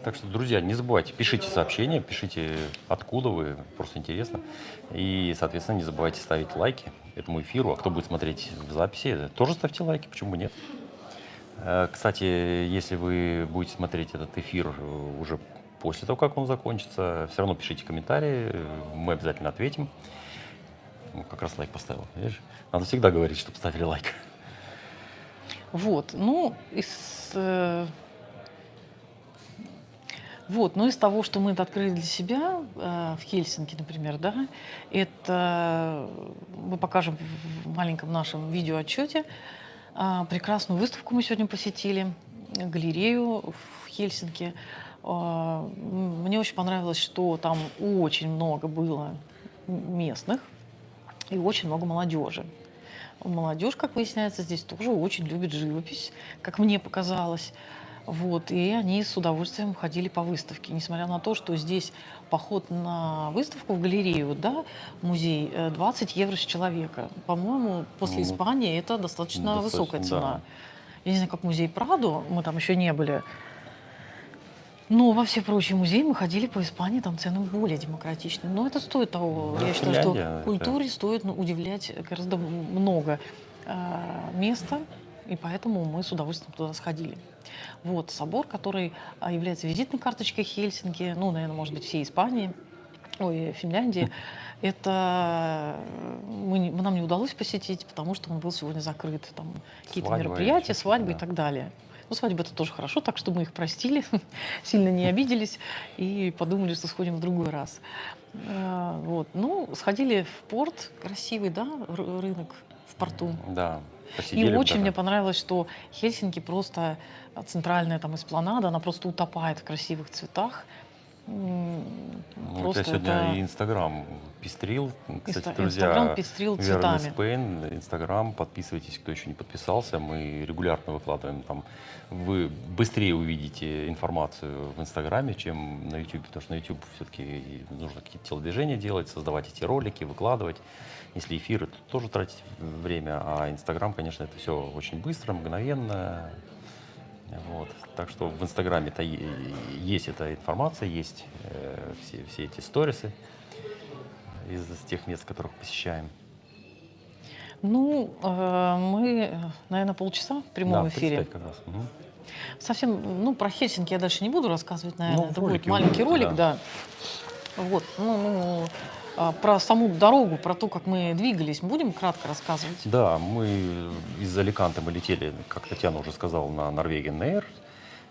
Так что, друзья, не забывайте, пишите сообщения, пишите, откуда вы, просто интересно. И, соответственно, не забывайте ставить лайки этому эфиру. А кто будет смотреть в записи, тоже ставьте лайки, почему бы нет. Кстати, если вы будете смотреть этот эфир уже после того, как он закончится, все равно пишите комментарии, мы обязательно ответим. Ну, как раз лайк поставил, видишь? Надо всегда говорить, чтобы ставили лайк. Вот, ну, из того, что мы открыли для себя в Хельсинки, например, да, это мы покажем в маленьком нашем видеоотчете. Прекрасную выставку мы сегодня посетили, галерею в Хельсинки. Мне очень понравилось, что там очень много было местных и очень много молодежи. Молодежь, как выясняется, здесь тоже очень любит живопись, как мне показалось. Вот, и они с удовольствием ходили по выставке, несмотря на то, что здесь поход на выставку в галерею, да, музей, 20 евро с человека. По-моему, после Ну, Испании это достаточно высокая достаточно, цена. да. Я не знаю, как музей Прадо, мы там еще не были. Но во все прочие музеи мы ходили по Испании, там цены более демократичные. Но это стоит того. Да, Я считаю, что Финляндия, это- культуре стоит удивлять гораздо много места, и поэтому мы с удовольствием туда сходили. Вот нам который является визитной карточкой Хельсинки, ну, наверное, может быть, всей Испании, Финляндии. Это нам не удалось посетить, потому что он был сегодня закрыт. Там какие-то Свадьба мероприятия, или что-то, свадьбы и да. так далее. Ну, свадьба это тоже хорошо, так что мы их простили, сильно не обиделись и подумали, что сходим в другой раз. Вот. Ну, сходили в порт, красивый, да, рынок в порту. Да, И посидели очень даже. мне понравилось, что Хельсинки просто центральная там эспланада, она просто утопает в красивых цветах. Ну, у Просто тебя сегодня это и Инстаграм пестрил. Кстати, друзья, Инстаграм пестрил Верный цветами. Спейн, Инстаграм, подписывайтесь, кто еще не подписался. Мы регулярно выкладываем там. Вы быстрее увидите информацию в Инстаграме, чем на YouTube, потому что на YouTube все-таки нужно какие-то телодвижения делать, создавать эти ролики, выкладывать. Если эфиры, то тоже тратить время, а Инстаграм, конечно, это все очень быстро, мгновенно. Вот. Так что в Инстаграме-то есть эта информация, есть все эти сторисы из тех мест, которых посещаем. Ну, мы, наверное, полчаса в Да, прямом 35 эфире. как раз. Мгм. Совсем, ну, про Хельсинки я дальше не буду рассказывать, наверное. Ну, в Это будет ролике маленький увидите, ролик, да. Вот. Про саму дорогу, про то, как мы двигались, будем кратко рассказывать. Да, мы из Аликанте мы летели, как Татьяна уже сказала, на Norwegian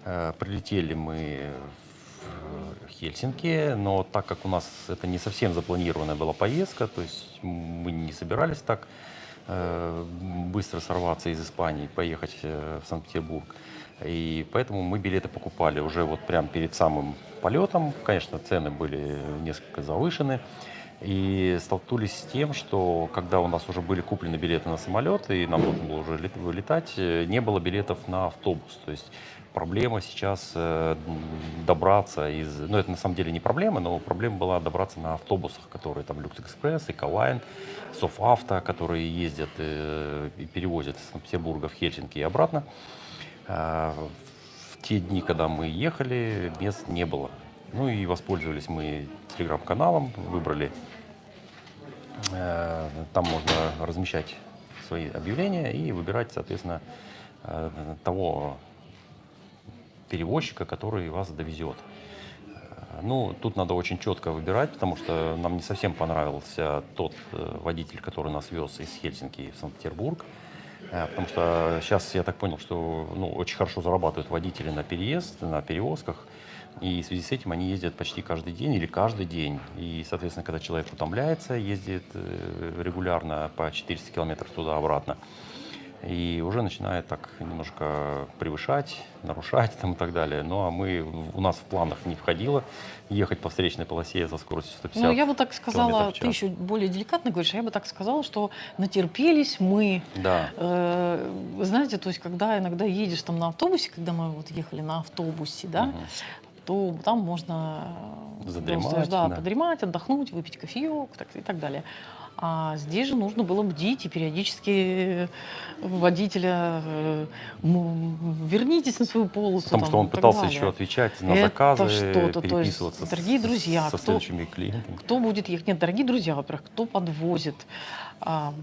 Air. Прилетели мы в Хельсинки, но так как у нас это не совсем запланированная была поездка, то есть мы не собирались так быстро сорваться из Испании, поехать в Санкт-Петербург. И поэтому мы билеты покупали уже вот прямо перед самым полетом. Конечно, цены были несколько завышены. И столкнулись с тем, что когда у нас уже были куплены билеты на самолет, и нам нужно было уже вылетать, не было билетов на автобус. То есть проблема сейчас добраться из... Ну, это на самом деле не проблема, но проблема была добраться на автобусах, которые там Люкс-Экспресс, Эколайн, Софавто, которые ездят и перевозят из Санкт-Петербурга в Хельсинки и обратно. В те дни, когда мы ехали, мест не было. Ну и воспользовались мы телеграм-каналом, выбрали, там можно размещать свои объявления и выбирать, соответственно, того перевозчика, который вас довезет. Ну, тут надо очень четко выбирать, потому что нам не совсем понравился тот водитель, который нас вез из Хельсинки в Санкт-Петербург. Потому что сейчас я так понял, что очень хорошо зарабатывают водители на переезд, на перевозках. И в связи с этим они ездят почти каждый день или каждый день. И, соответственно, когда человек утомляется, ездит регулярно по 400 километров туда-обратно, и уже начинает так немножко превышать, нарушать там и так далее. Ну, а у нас в планах не входило ехать по встречной полосе со скоростью 150 Ну, я бы так сказала, километров в ты час. еще более деликатно говоришь, а я бы так сказала, что натерпелись мы. Да. Вы знаете, то есть, когда иногда едешь там на автобусе, когда мы вот ехали на автобусе, да, Мгм. то там можно Задремать, да, да. подремать, отдохнуть, выпить кофеек и так далее. А здесь же нужно было бдить и периодически водителя вернитесь на свою полосу. Потому там, что он и так пытался далее. еще отвечать на Это заказы, что-то, то есть, переписываться дорогие друзья, со следующими клиентами. кто будет ехать? Нет, дорогие друзья, во-первых, кто подвозит,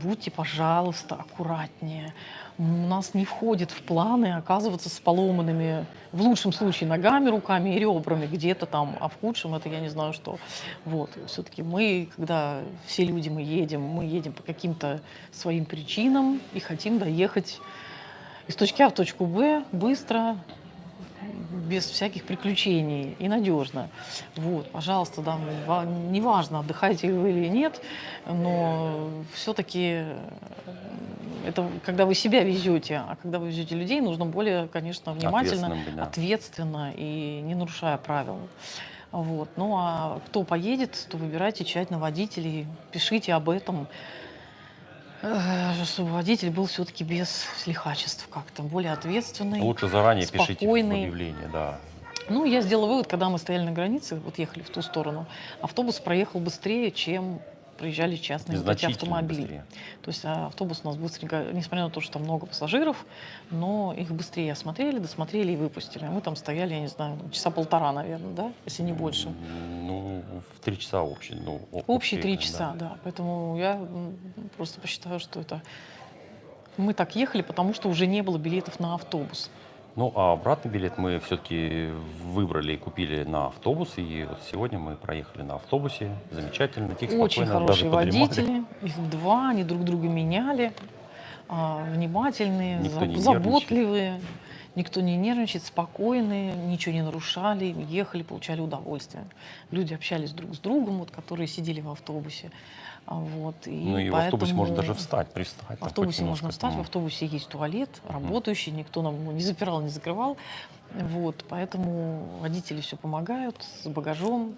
будьте, пожалуйста, аккуратнее. У нас не входит в планы оказываться с поломанными, в лучшем случае, ногами, руками и ребрами где-то там, а в худшем это я не знаю что. Вот, все-таки мы, когда все люди мы едем по каким-то своим причинам и хотим доехать из точки А в точку Б быстро, без всяких приключений и надежно. Вот, пожалуйста, да, неважно, отдыхаете вы или нет, но все-таки это когда вы себя везете, а когда вы везете людей, нужно более, конечно, внимательно, Ответственным быть, да. ответственно и не нарушая правил. Вот. Ну а кто поедет, то выбирайте тщательно водителей, пишите об этом, чтобы водитель был все-таки без лихачеств как-то, более ответственный. Лучше заранее пишите в спокойный. объявление, да. Ну, я сделала вывод, когда мы стояли на границе, вот ехали в ту сторону, автобус проехал быстрее, чем проезжали частные вот эти Значительно автомобили. быстрее. То есть автобус у нас быстренько, несмотря на то, что там много пассажиров, но их быстрее осмотрели, досмотрели и выпустили. А мы там стояли, я не знаю, часа полтора, наверное, да, если не больше. Ну, в 3 часа общий. Ну, Общие 3 да. часа, да. Поэтому я просто посчитаю, что это... Мы так ехали, потому что уже не было билетов на автобус. Ну, а обратный билет мы все-таки выбрали и купили на автобус. И вот сегодня мы проехали на автобусе. Замечательно. Тихо, Очень спокойно, хорошие даже подремали. водители, их два, они друг друга меняли, внимательные, Никто не заботливые. никто не нервничает, спокойные, ничего не нарушали, ехали, получали удовольствие. Люди общались друг с другом, вот, которые сидели в автобусе. Вот, Ну и и в автобусе можно даже поэтому встать, привстать. в Там хоть автобусе немножко. можно встать, в автобусе есть туалет работающий, никто нам его не запирал, не закрывал. Вот, поэтому водители все помогают с багажом,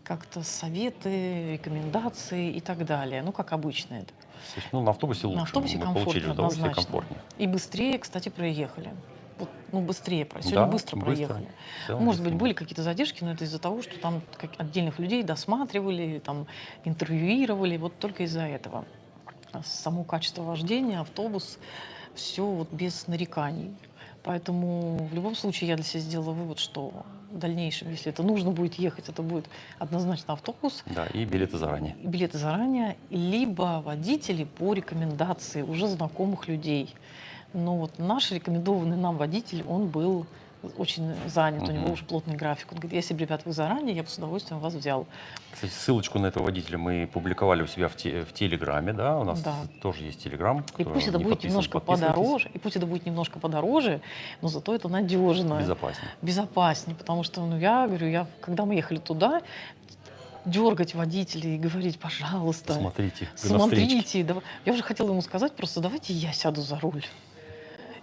как-то советы, рекомендации и так далее. Ну, как обычно это. То есть, ну, на автобусе лучше. На автобусе Мы получили комфортно, удовольствие, однозначно. комфортнее. И быстрее, кстати, проехали. Вот, ну, быстрее. Сегодня Да, быстро проехали. В целом Может быть, быстро. были какие-то задержки, но это из-за того, что там отдельных людей досматривали, там, интервьюировали. Вот только из-за этого. А само качество вождения, автобус, все вот без нареканий. Поэтому в любом случае я для себя сделала вывод, что в дальнейшем, если это нужно будет ехать, это будет однозначно автобус, Да, и билеты заранее. билеты заранее, либо водители по рекомендации уже знакомых людей. Но вот наш рекомендованный нам водитель, он был очень занят, у него Мгм. уже плотный график. Он говорит, если бы, ребят, вы заранее, я бы с удовольствием вас взял. Кстати, ссылочку на этого водителя мы публиковали у себя в Телеграме, да, у нас Да. тоже есть Телеграм. И пусть это будет немножко подороже, но зато это надежно, Безопаснее. безопаснее, потому что, ну, я говорю, когда мы ехали туда, дергать водителей и говорить, пожалуйста, Смотрите, вы на встречке. смотрите, я уже хотела ему сказать, просто давайте я сяду за руль.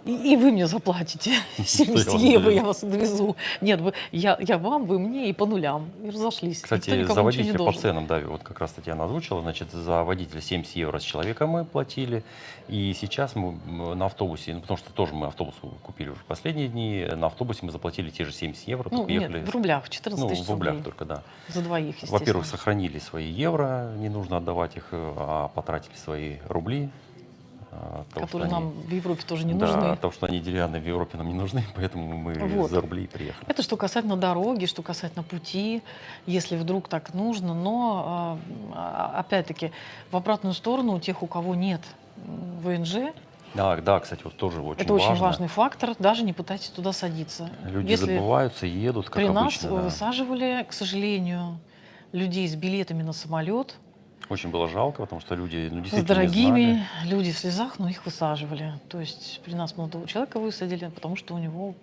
И вы мне заплатите 70 вас евро, довезу. я вас довезу. Нет, я вам, вы мне, и по нулям. И разошлись. Никто Кстати, никому за ничего не водителя по должен. ценам, да, вот как раз Татьяна озвучила, значит, за водителя 70 евро с человека мы платили, и сейчас мы на автобусе, ну, потому что тоже мы автобус купили уже в последние дни, на автобусе мы заплатили те же 70 евро, Ну, только нет, ехали, в рублях, 14 ну, тысяч в рублях рублей. только, да. За двоих, естественно. Во-первых, сохранили свои евро, не нужно отдавать их, а потратили свои рубли. Потому которые что нам в Европе тоже не да, нужны. потому что они деревянные в Европе нам не нужны, поэтому мы Вот. за рубли и приехали. Это что касательно дороги, что касательно пути, если вдруг так нужно. Но, опять-таки, в обратную сторону у тех, у кого нет ВНЖ, Да, кстати, вот тоже очень это очень важно. важный фактор, даже не пытайтесь туда садиться. Люди Если забываются, едут, как при нас обычно. Да. высаживали, к сожалению, людей с билетами на самолет, Очень было жалко, потому что люди с действительно не дорогими, знали. люди в слезах, но их высаживали. То есть при нас молодого человека высадили, потому что у него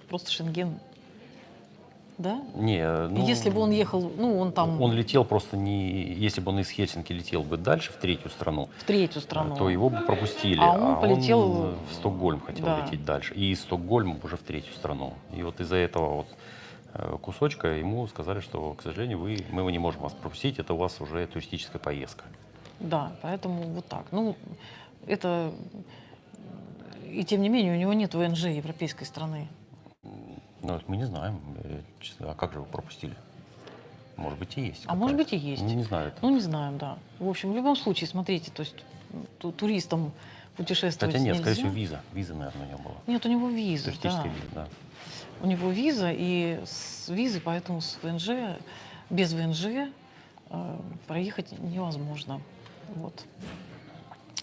просто Шенген. Да? Не, И ну, если бы он ехал, ну, он там Он летел просто не... Если бы он из Хельсинки летел бы дальше, в третью страну, в третью страну. то его бы пропустили. А он полетел в Стокгольм хотел да. лететь дальше. И из Стокгольма уже в третью страну. И вот из-за этого вот кусочка ему сказали, что, к сожалению, мы его не можем вас пропустить, это у вас уже туристическая поездка. Да, поэтому вот так. Ну, это... И тем не менее, у него нет ВНЖ европейской страны. Ну, мы не знаем, честно, а как же его пропустили? Может быть, и есть. А может быть, и есть. Ну, не знаю. Ну, не знаем, да. В общем, в любом случае, смотрите, то есть туристам путешествовать Хотя нет, нельзя. скорее всего, виза. Виза, наверное, у него была. Нет, у него виза, да. Туристическая виза, да. У него виза, и с визой, поэтому с ВНЖ, без ВНЖ проехать невозможно. Вот.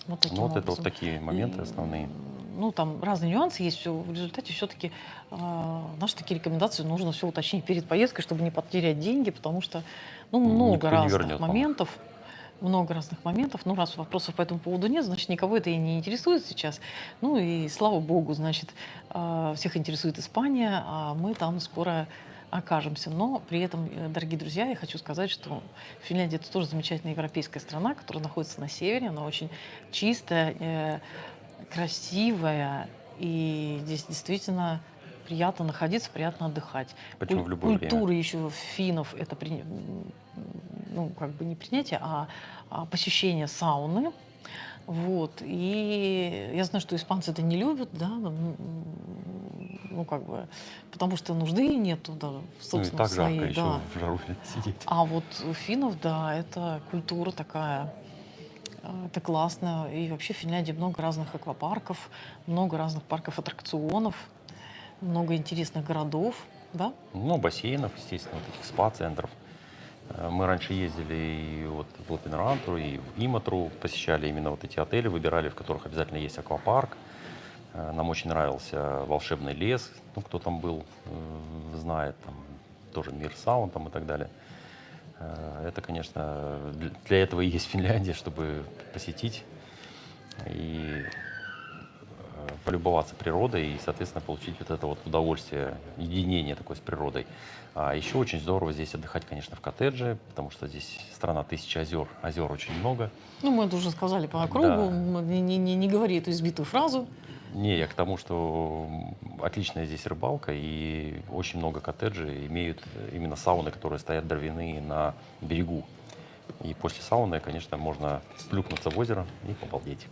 Вот таким Ну, вот это образом. вот такие моменты основные. Ну, там разные нюансы есть, все. В результате все-таки наши такие рекомендации нужно все уточнить перед поездкой, чтобы не потерять деньги, потому что ну, много Никто не разных вернет, моментов. Много разных моментов. Ну, раз вопросов по этому поводу нет, значит, никого это и не интересует сейчас. Ну и слава богу, значит, всех интересует Испания, а мы там скоро окажемся. Но при этом, дорогие друзья, я хочу сказать, что Финляндия — это тоже замечательная европейская страна, которая находится на севере. Она очень чистая, красивая, и здесь действительно приятно находиться, приятно отдыхать. Причем в любое Культура время. еще финнов — это ну, как бы не принятие, а посещение сауны. Вот. И я знаю, что испанцы это не любят, да, ну, как бы, потому что нужды нету, да, Ну и собственно, так жарко своей, еще да. в жару сидеть. А вот у финнов, да, это культура такая, это классно. И вообще в Финляндии много разных аквапарков, много разных парков аттракционов, много интересных городов, да? Ну, бассейнов, естественно, вот этих спа-центров. Мы раньше ездили и вот в Лапинранту, и в Иматру, посещали именно вот эти отели, выбирали, в которых обязательно есть аквапарк. Нам очень нравился волшебный лес, ну, кто там был, знает, там тоже мир саун там и так далее. Это, конечно, для этого и есть Финляндия, чтобы посетить. И полюбоваться природой и, соответственно, получить вот это вот удовольствие, единение такое с природой. А еще очень здорово здесь отдыхать, конечно, в коттедже, потому что здесь страна 1000 озер, озер очень много. Ну, мы это уже сказали по округу, Да. не говори эту избитую фразу. Не, я к тому, что отличная здесь рыбалка, и очень много коттеджей имеют именно сауны, которые стоят дровяные на берегу. И после сауны, конечно, можно плюхнуться в озеро и побалдеть.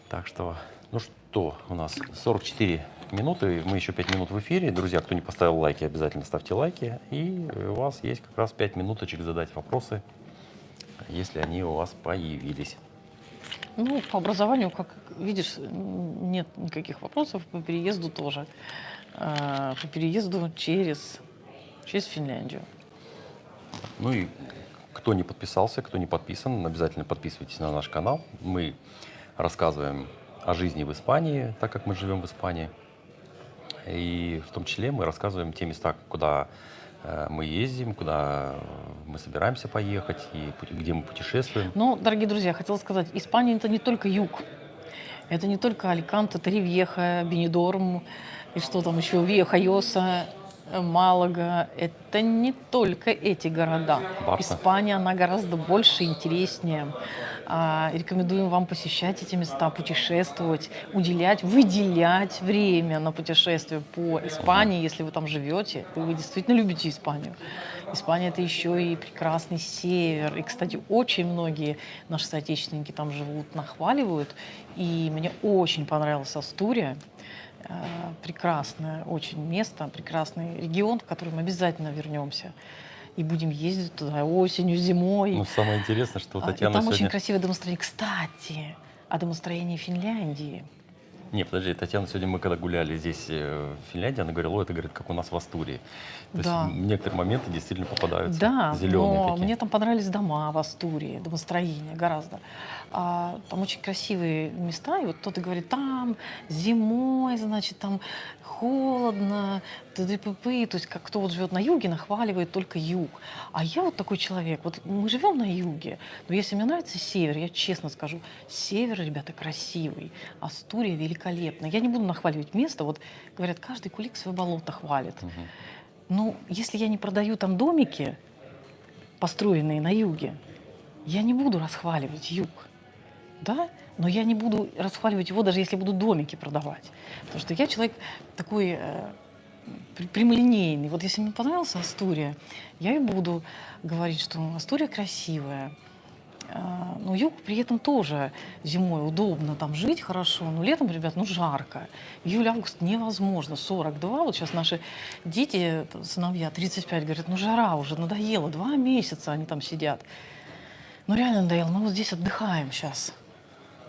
Так что, ну что, у нас 44 минуты, мы еще 5 минут в эфире. Друзья, кто не поставил лайки, обязательно ставьте лайки. И у вас есть как раз 5 минуточек задать вопросы, если они у вас появились. Ну, по образованию, как видишь, нет никаких вопросов, по переезду тоже. По переезду через Финляндию. Ну и кто не подписался, кто не подписан, обязательно подписывайтесь на наш канал. Мы рассказываем о жизни в Испании, так как мы живем в Испании. И в том числе мы рассказываем те места, куда мы ездим, куда мы собираемся поехать и где мы путешествуем. Но, дорогие друзья, хотела сказать, Испания — это не только юг. Это не только Аликанте, Торревьеха, Бенидорм и что там еще, Виа-Хайоса, Малага. Это не только эти города. Барса. Испания, она гораздо больше, интереснее. Рекомендуем вам посещать эти места, путешествовать, выделять время на путешествие по Испании, если вы там живете, и вы действительно любите Испанию. Испания — это еще и прекрасный север. И, кстати, очень многие наши соотечественники там живут, нахваливают. И мне очень понравилась Астурия. Прекрасное очень место, прекрасный регион, в который мы обязательно вернемся. И будем ездить туда осенью, зимой. Ну, самое интересное, что И Татьяна там сегодня... очень красивое домостроение. Кстати, о домостроении Финляндии. Не, подожди, Татьяна, сегодня мы когда гуляли здесь, в Финляндии, она говорила, это, говорит, как у нас в Астурии. То Да. есть некоторые моменты действительно попадаются Да, зеленые но такие. мне там понравились дома в Астурии, домостроение гораздо. Там очень красивые места, и вот кто-то говорит, там зимой, значит, там холодно, т.д. То есть как кто вот живет на юге, нахваливает только юг. А я вот такой человек, вот мы живем на юге, но если мне нравится север, я честно скажу, север, ребята, красивый, Астурия великолепна. Я не буду нахваливать место, вот говорят, каждый кулик свое болото хвалит. Ну, если я не продаю там домики, построенные на юге, я не буду расхваливать юг, да? Но я не буду расхваливать его, даже если буду домики продавать. Потому что я человек такой прямолинейный. Вот если мне понравилась Астурия, я и буду говорить, что Астурия красивая. Но юг при этом тоже зимой удобно там жить хорошо, но летом, ребят, ну жарко. Июль-август невозможно, 42. Вот сейчас наши дети, сыновья, 35, говорят, ну жара уже, надоело, 2 месяца они там сидят. Ну реально надоело, мы вот здесь отдыхаем сейчас.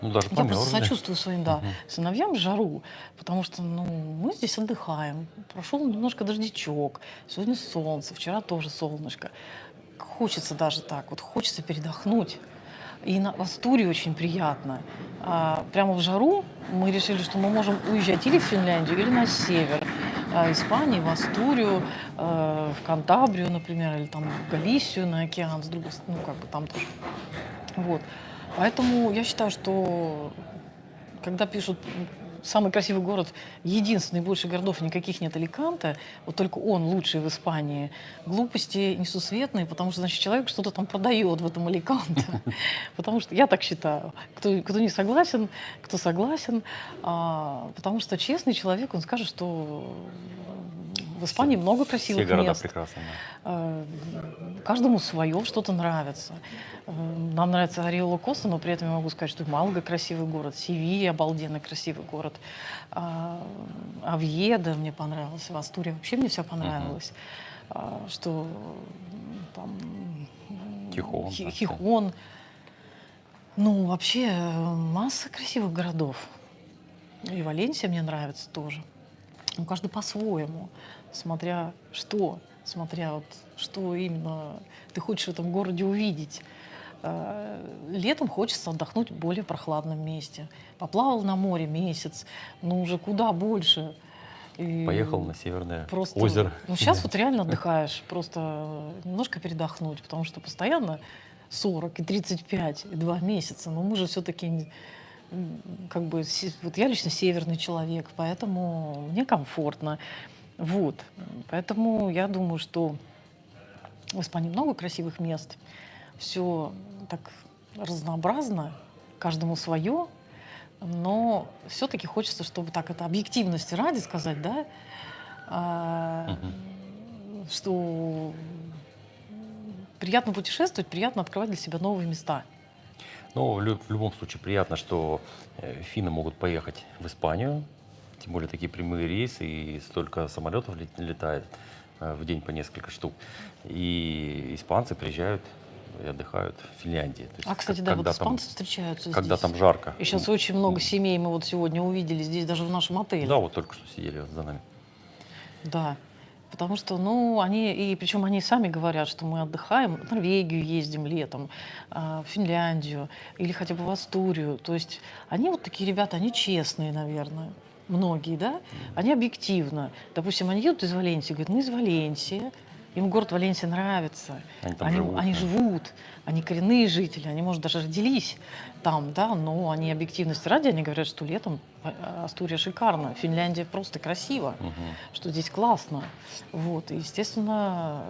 Ну, даже Я просто померзли. сочувствую своим, да, сыновьям в жару, потому что, ну, мы здесь отдыхаем. Прошел немножко дождичок, сегодня солнце, вчера тоже солнышко. Хочется даже так, вот хочется передохнуть. И в Астурии очень приятно. Прямо в жару мы решили, что мы можем уезжать или в Финляндию, или на север Испании, в Астурию, в Кантабрию, например, или там в Галисию на океан, с другой стороны, ну, как бы там тоже. Вот. Поэтому я считаю, что когда пишут самый красивый город, единственный, больше городов никаких нет, Аликанте, вот только он лучший в Испании, глупости несусветные, потому что, значит, человек что-то там продает в этом Аликанте. Потому что я так считаю. Кто не согласен, кто согласен. Потому что честный человек, он скажет, что в Испании много красивых Все города мест. прекрасны. Каждому свое что-то нравится. Нам нравится Ариола Коста, но при этом я могу сказать, что Малага красивый город, Севилья обалденно красивый город, Овьедо мне понравилось, в Астурии вообще мне все понравилось, что там Хихон. Хихон. Ну, вообще масса красивых городов. И Валенсия мне нравится тоже. Ну, каждый по-своему, смотря что, что именно ты хочешь в этом городе увидеть. Летом хочется отдохнуть в более прохладном месте. Поплавал на море месяц, но уже куда больше. И Поехал на Северное просто, озеро. Ну, сейчас вот реально отдыхаешь, просто немножко передохнуть, потому что постоянно 40 и 35, и 2 месяца. Но мы же все-таки как бы, вот я лично северный человек, поэтому мне комфортно. Вот. Поэтому я думаю, что в Испании много красивых мест. Все так разнообразно, каждому свое, но все-таки хочется, чтобы так это объективности ради сказать, да, а, Мгм. что приятно путешествовать, приятно открывать для себя новые места. Ну, в любом случае приятно, что финны могут поехать в Испанию, тем более такие прямые рейсы, и столько самолетов летает в день по несколько штук. И испанцы приезжают и отдыхают в Финляндии. То есть, А, кстати, да, вот когда там, испанцы встречаются когда здесь. там жарко. И сейчас очень много семей мы вот сегодня увидели здесь, даже в нашем отеле. Да, вот только что сидели вот за нами. Да. Потому что, ну, они, и причем они сами говорят, что мы отдыхаем, в Норвегию ездим летом, в Финляндию или хотя бы в Астурию. То есть они вот такие ребята, они честные, наверное, многие, да? Они объективно. Допустим, они едут из Валенсии, говорят, мы из Валенсии, им город Валенсия нравится. Они там живут. Они Да. живут, они коренные жители, они, может, даже родились там, да, но они объективности ради, они говорят, что летом Астурия шикарно, Финляндия просто красиво, Мгм. что здесь классно. Вот, и, естественно,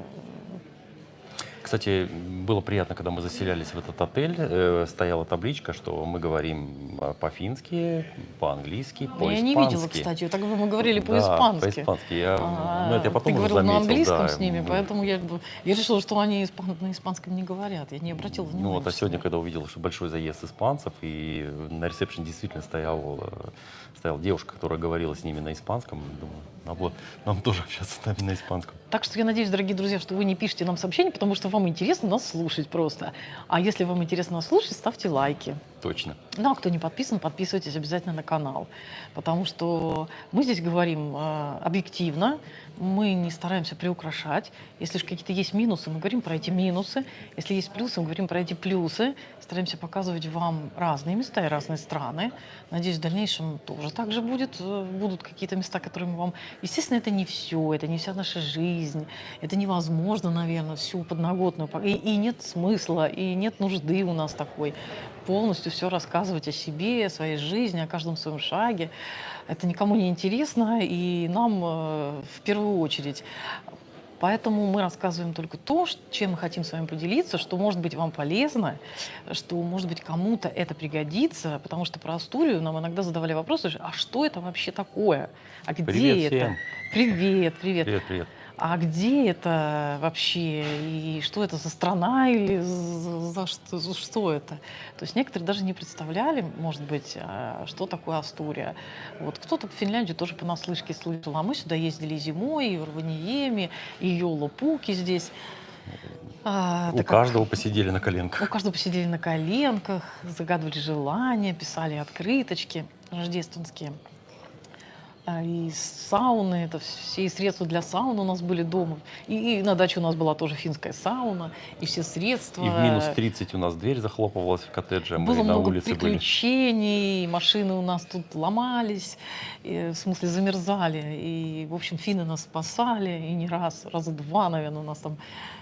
Кстати, было приятно, когда мы заселялись в этот отель, стояла табличка, что мы говорим по-фински, по-английски, я не видела, по-испански. кстати, так бы мы говорили Да, по-испански. по-испански. Ну, это я Ты потом уже говорил на заметил, английском да. с ними, поэтому я решила, что они на испанском не говорят. Я не обратила внимания. Ну вот, а честно. сегодня, когда увидел, что большой заезд испанцев, и на ресепшн действительно стояла девушка, которая говорила с ними на испанском, думаю, надо было нам тоже общаться с нами на испанском. Так что я надеюсь, дорогие друзья, что вы не пишете нам сообщения, потому что вам интересно нас слушать просто. А если вам интересно нас слушать, ставьте лайки. Точно. Ну, а кто не подписан, подписывайтесь обязательно на канал. Потому что мы здесь говорим объективно, мы не стараемся приукрашать. Если же какие-то есть минусы, мы говорим про эти минусы. Если есть плюсы, мы говорим про эти плюсы. Стараемся показывать вам разные места и разные страны. Надеюсь, в дальнейшем тоже так же будет. Будут какие-то места, которые мы вам... Естественно, это не все, это не вся наша жизнь. Это невозможно, наверное, всю подноготную. И нет смысла, и нет нужды у нас такой полностью все рассказывать о себе, о своей жизни, о каждом своем шаге. Это никому не интересно, и нам в первую очередь. Поэтому мы рассказываем только то, чем мы хотим с вами поделиться, что может быть вам полезно, что может быть кому-то это пригодится, потому что про Астурию нам иногда задавали вопросы, а что это вообще такое? А где Привет это? всем. Привет. Привет, привет. А где это вообще? И что это за страна? Или что это? То есть некоторые даже не представляли, может быть, что такое Астурия. Вот кто-то в Финляндию тоже понаслышке слышал. А мы сюда ездили зимой, и в Раваньеми, и Йола-Пуки здесь. У каждого посидели на коленках. У каждого посидели на коленках, загадывали желания, писали открыточки рождественские. И сауны, это все средства для сауны у нас были дома. И на даче у нас была тоже финская сауна, и все средства. И в минус 30 у нас дверь захлопывалась в коттедже, а мы Было на много улице были. приключений, машины у нас тут ломались, в смысле замерзали. И, в общем, финны нас спасали, и не раз, раза два, наверное, у нас там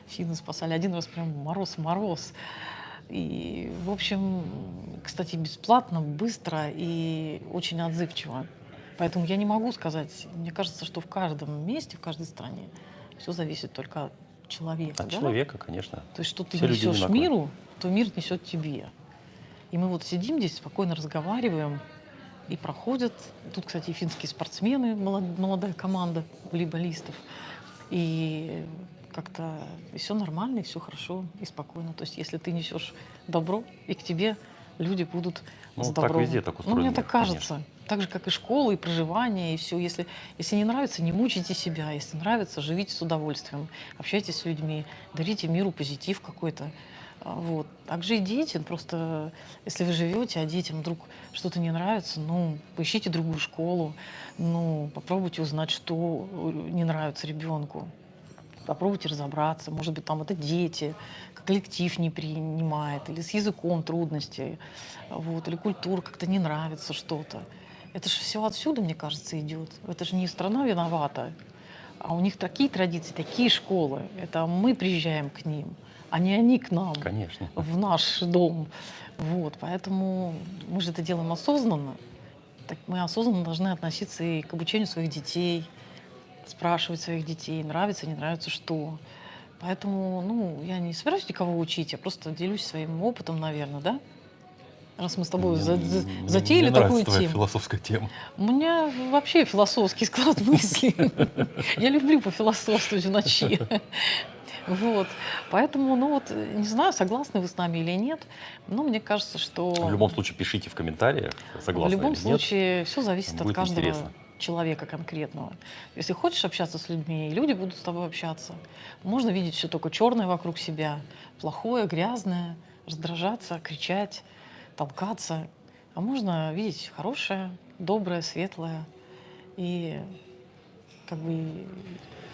финны спасали. Один раз прям мороз-мороз. И, в общем, кстати, бесплатно, быстро и очень отзывчиво. Поэтому я не могу сказать, мне кажется, что в каждом месте, в каждой стране все зависит только от человека. От да? человека, конечно. То есть, что ты Все люди несешь одинаковые. миру, то мир несет тебе. И мы вот сидим здесь, спокойно разговариваем, и проходят. Тут, кстати, и финские спортсмены, молодая команда волейболистов. И как-то все нормально, и все хорошо, и спокойно. То есть, если ты несешь добро, и к тебе люди будут Ну, с так добром. везде так Ну, устроен мне мир, так кажется. Так же, как и школа, и проживание, и все. Если не нравится, не мучайте себя. Если нравится, живите с удовольствием. Общайтесь с людьми, дарите миру позитив какой-то. Вот. Также и дети. Просто если вы живете, а детям вдруг что-то не нравится, ну, поищите другую школу, ну, попробуйте узнать, что не нравится ребенку. Попробуйте разобраться. Может быть, там это дети, коллектив не принимает, или с языком трудности, вот, или культура как-то не нравится что-то. Это же все отсюда, мне кажется, идет. Это же не страна виновата, а у них такие традиции, такие школы. Это мы приезжаем к ним, а не они к нам, Конечно. в наш дом. Вот, поэтому мы же это делаем осознанно. Так мы осознанно должны относиться и к обучению своих детей, спрашивать своих детей, нравится, не нравится, что. Поэтому, ну, я не собираюсь никого учить, я просто делюсь своим опытом, наверное, да? Раз мы с тобой затеяли мне такую нравится твоя тему. философская тема. У меня вообще философский склад мыслей. Я люблю пофилософствовать в ночи. Вот. Поэтому, ну вот, не знаю, согласны вы с нами или нет, но мне кажется, что В любом случае пишите в комментариях, согласны в любом или нет. случае все зависит от Будет каждого интересно. человека конкретного. Если хочешь общаться с людьми, и люди будут с тобой общаться. Можно видеть все только черное вокруг себя, плохое, грязное, раздражаться, кричать, толкаться. А можно видеть хорошее, доброе, светлое. И как бы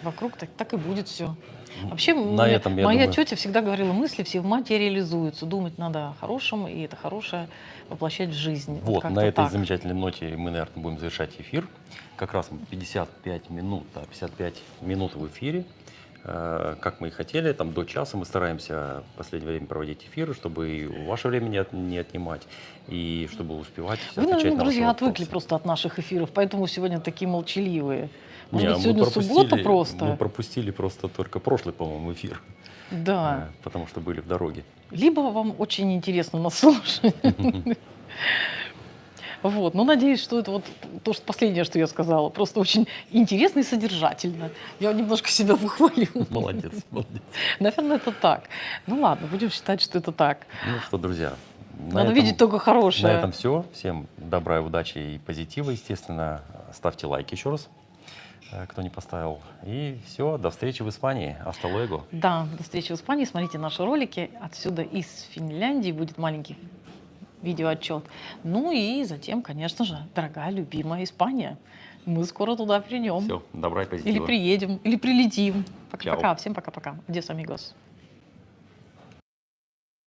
вокруг так и будет все. Вообще, На этом, я моя думаю, тетя всегда говорила, мысли все материализуются. Думать надо о хорошем, и это хорошее воплощать в жизнь. вот, как-то на этой так. замечательной ноте мы, наверное, будем завершать эфир. Как раз 55 минут, да, 55 минут в эфире. Как мы и хотели, там до часа мы стараемся в последнее время проводить эфиры, чтобы и ваше время не отнимать, и чтобы успевать Вы, отвечать наверное, на ваши друзья, вопросы. отвыкли просто от наших эфиров, поэтому сегодня такие молчаливые. Может Не, быть, мы сегодня суббота Мы просто? пропустили просто только прошлый, по-моему, эфир, Да. потому что были в дороге. Либо вам очень интересно нас слушать. Вот. Но надеюсь, что это вот то, что последнее, что я сказала. Просто очень интересно и содержательно. Я немножко себя похвалю. Молодец, молодец. Наверное, это так. Ну ладно, будем считать, что это так. Ну что, друзья, Надо видеть только на хорошее. этом все. Всем добра, удачи и позитива, естественно. Ставьте лайки еще раз, кто не поставил. И все, до встречи в Испании. Hasta luego. Да, до встречи в Испании. Смотрите наши ролики. Отсюда из Финляндии будет маленький видеоотчет. Ну и затем, конечно же, дорогая, любимая Испания. Мы скоро туда придем. Все, добра и Или позитива. приедем, или прилетим. Чао. Пока-пока. Всем пока-пока. Адьос, амигос.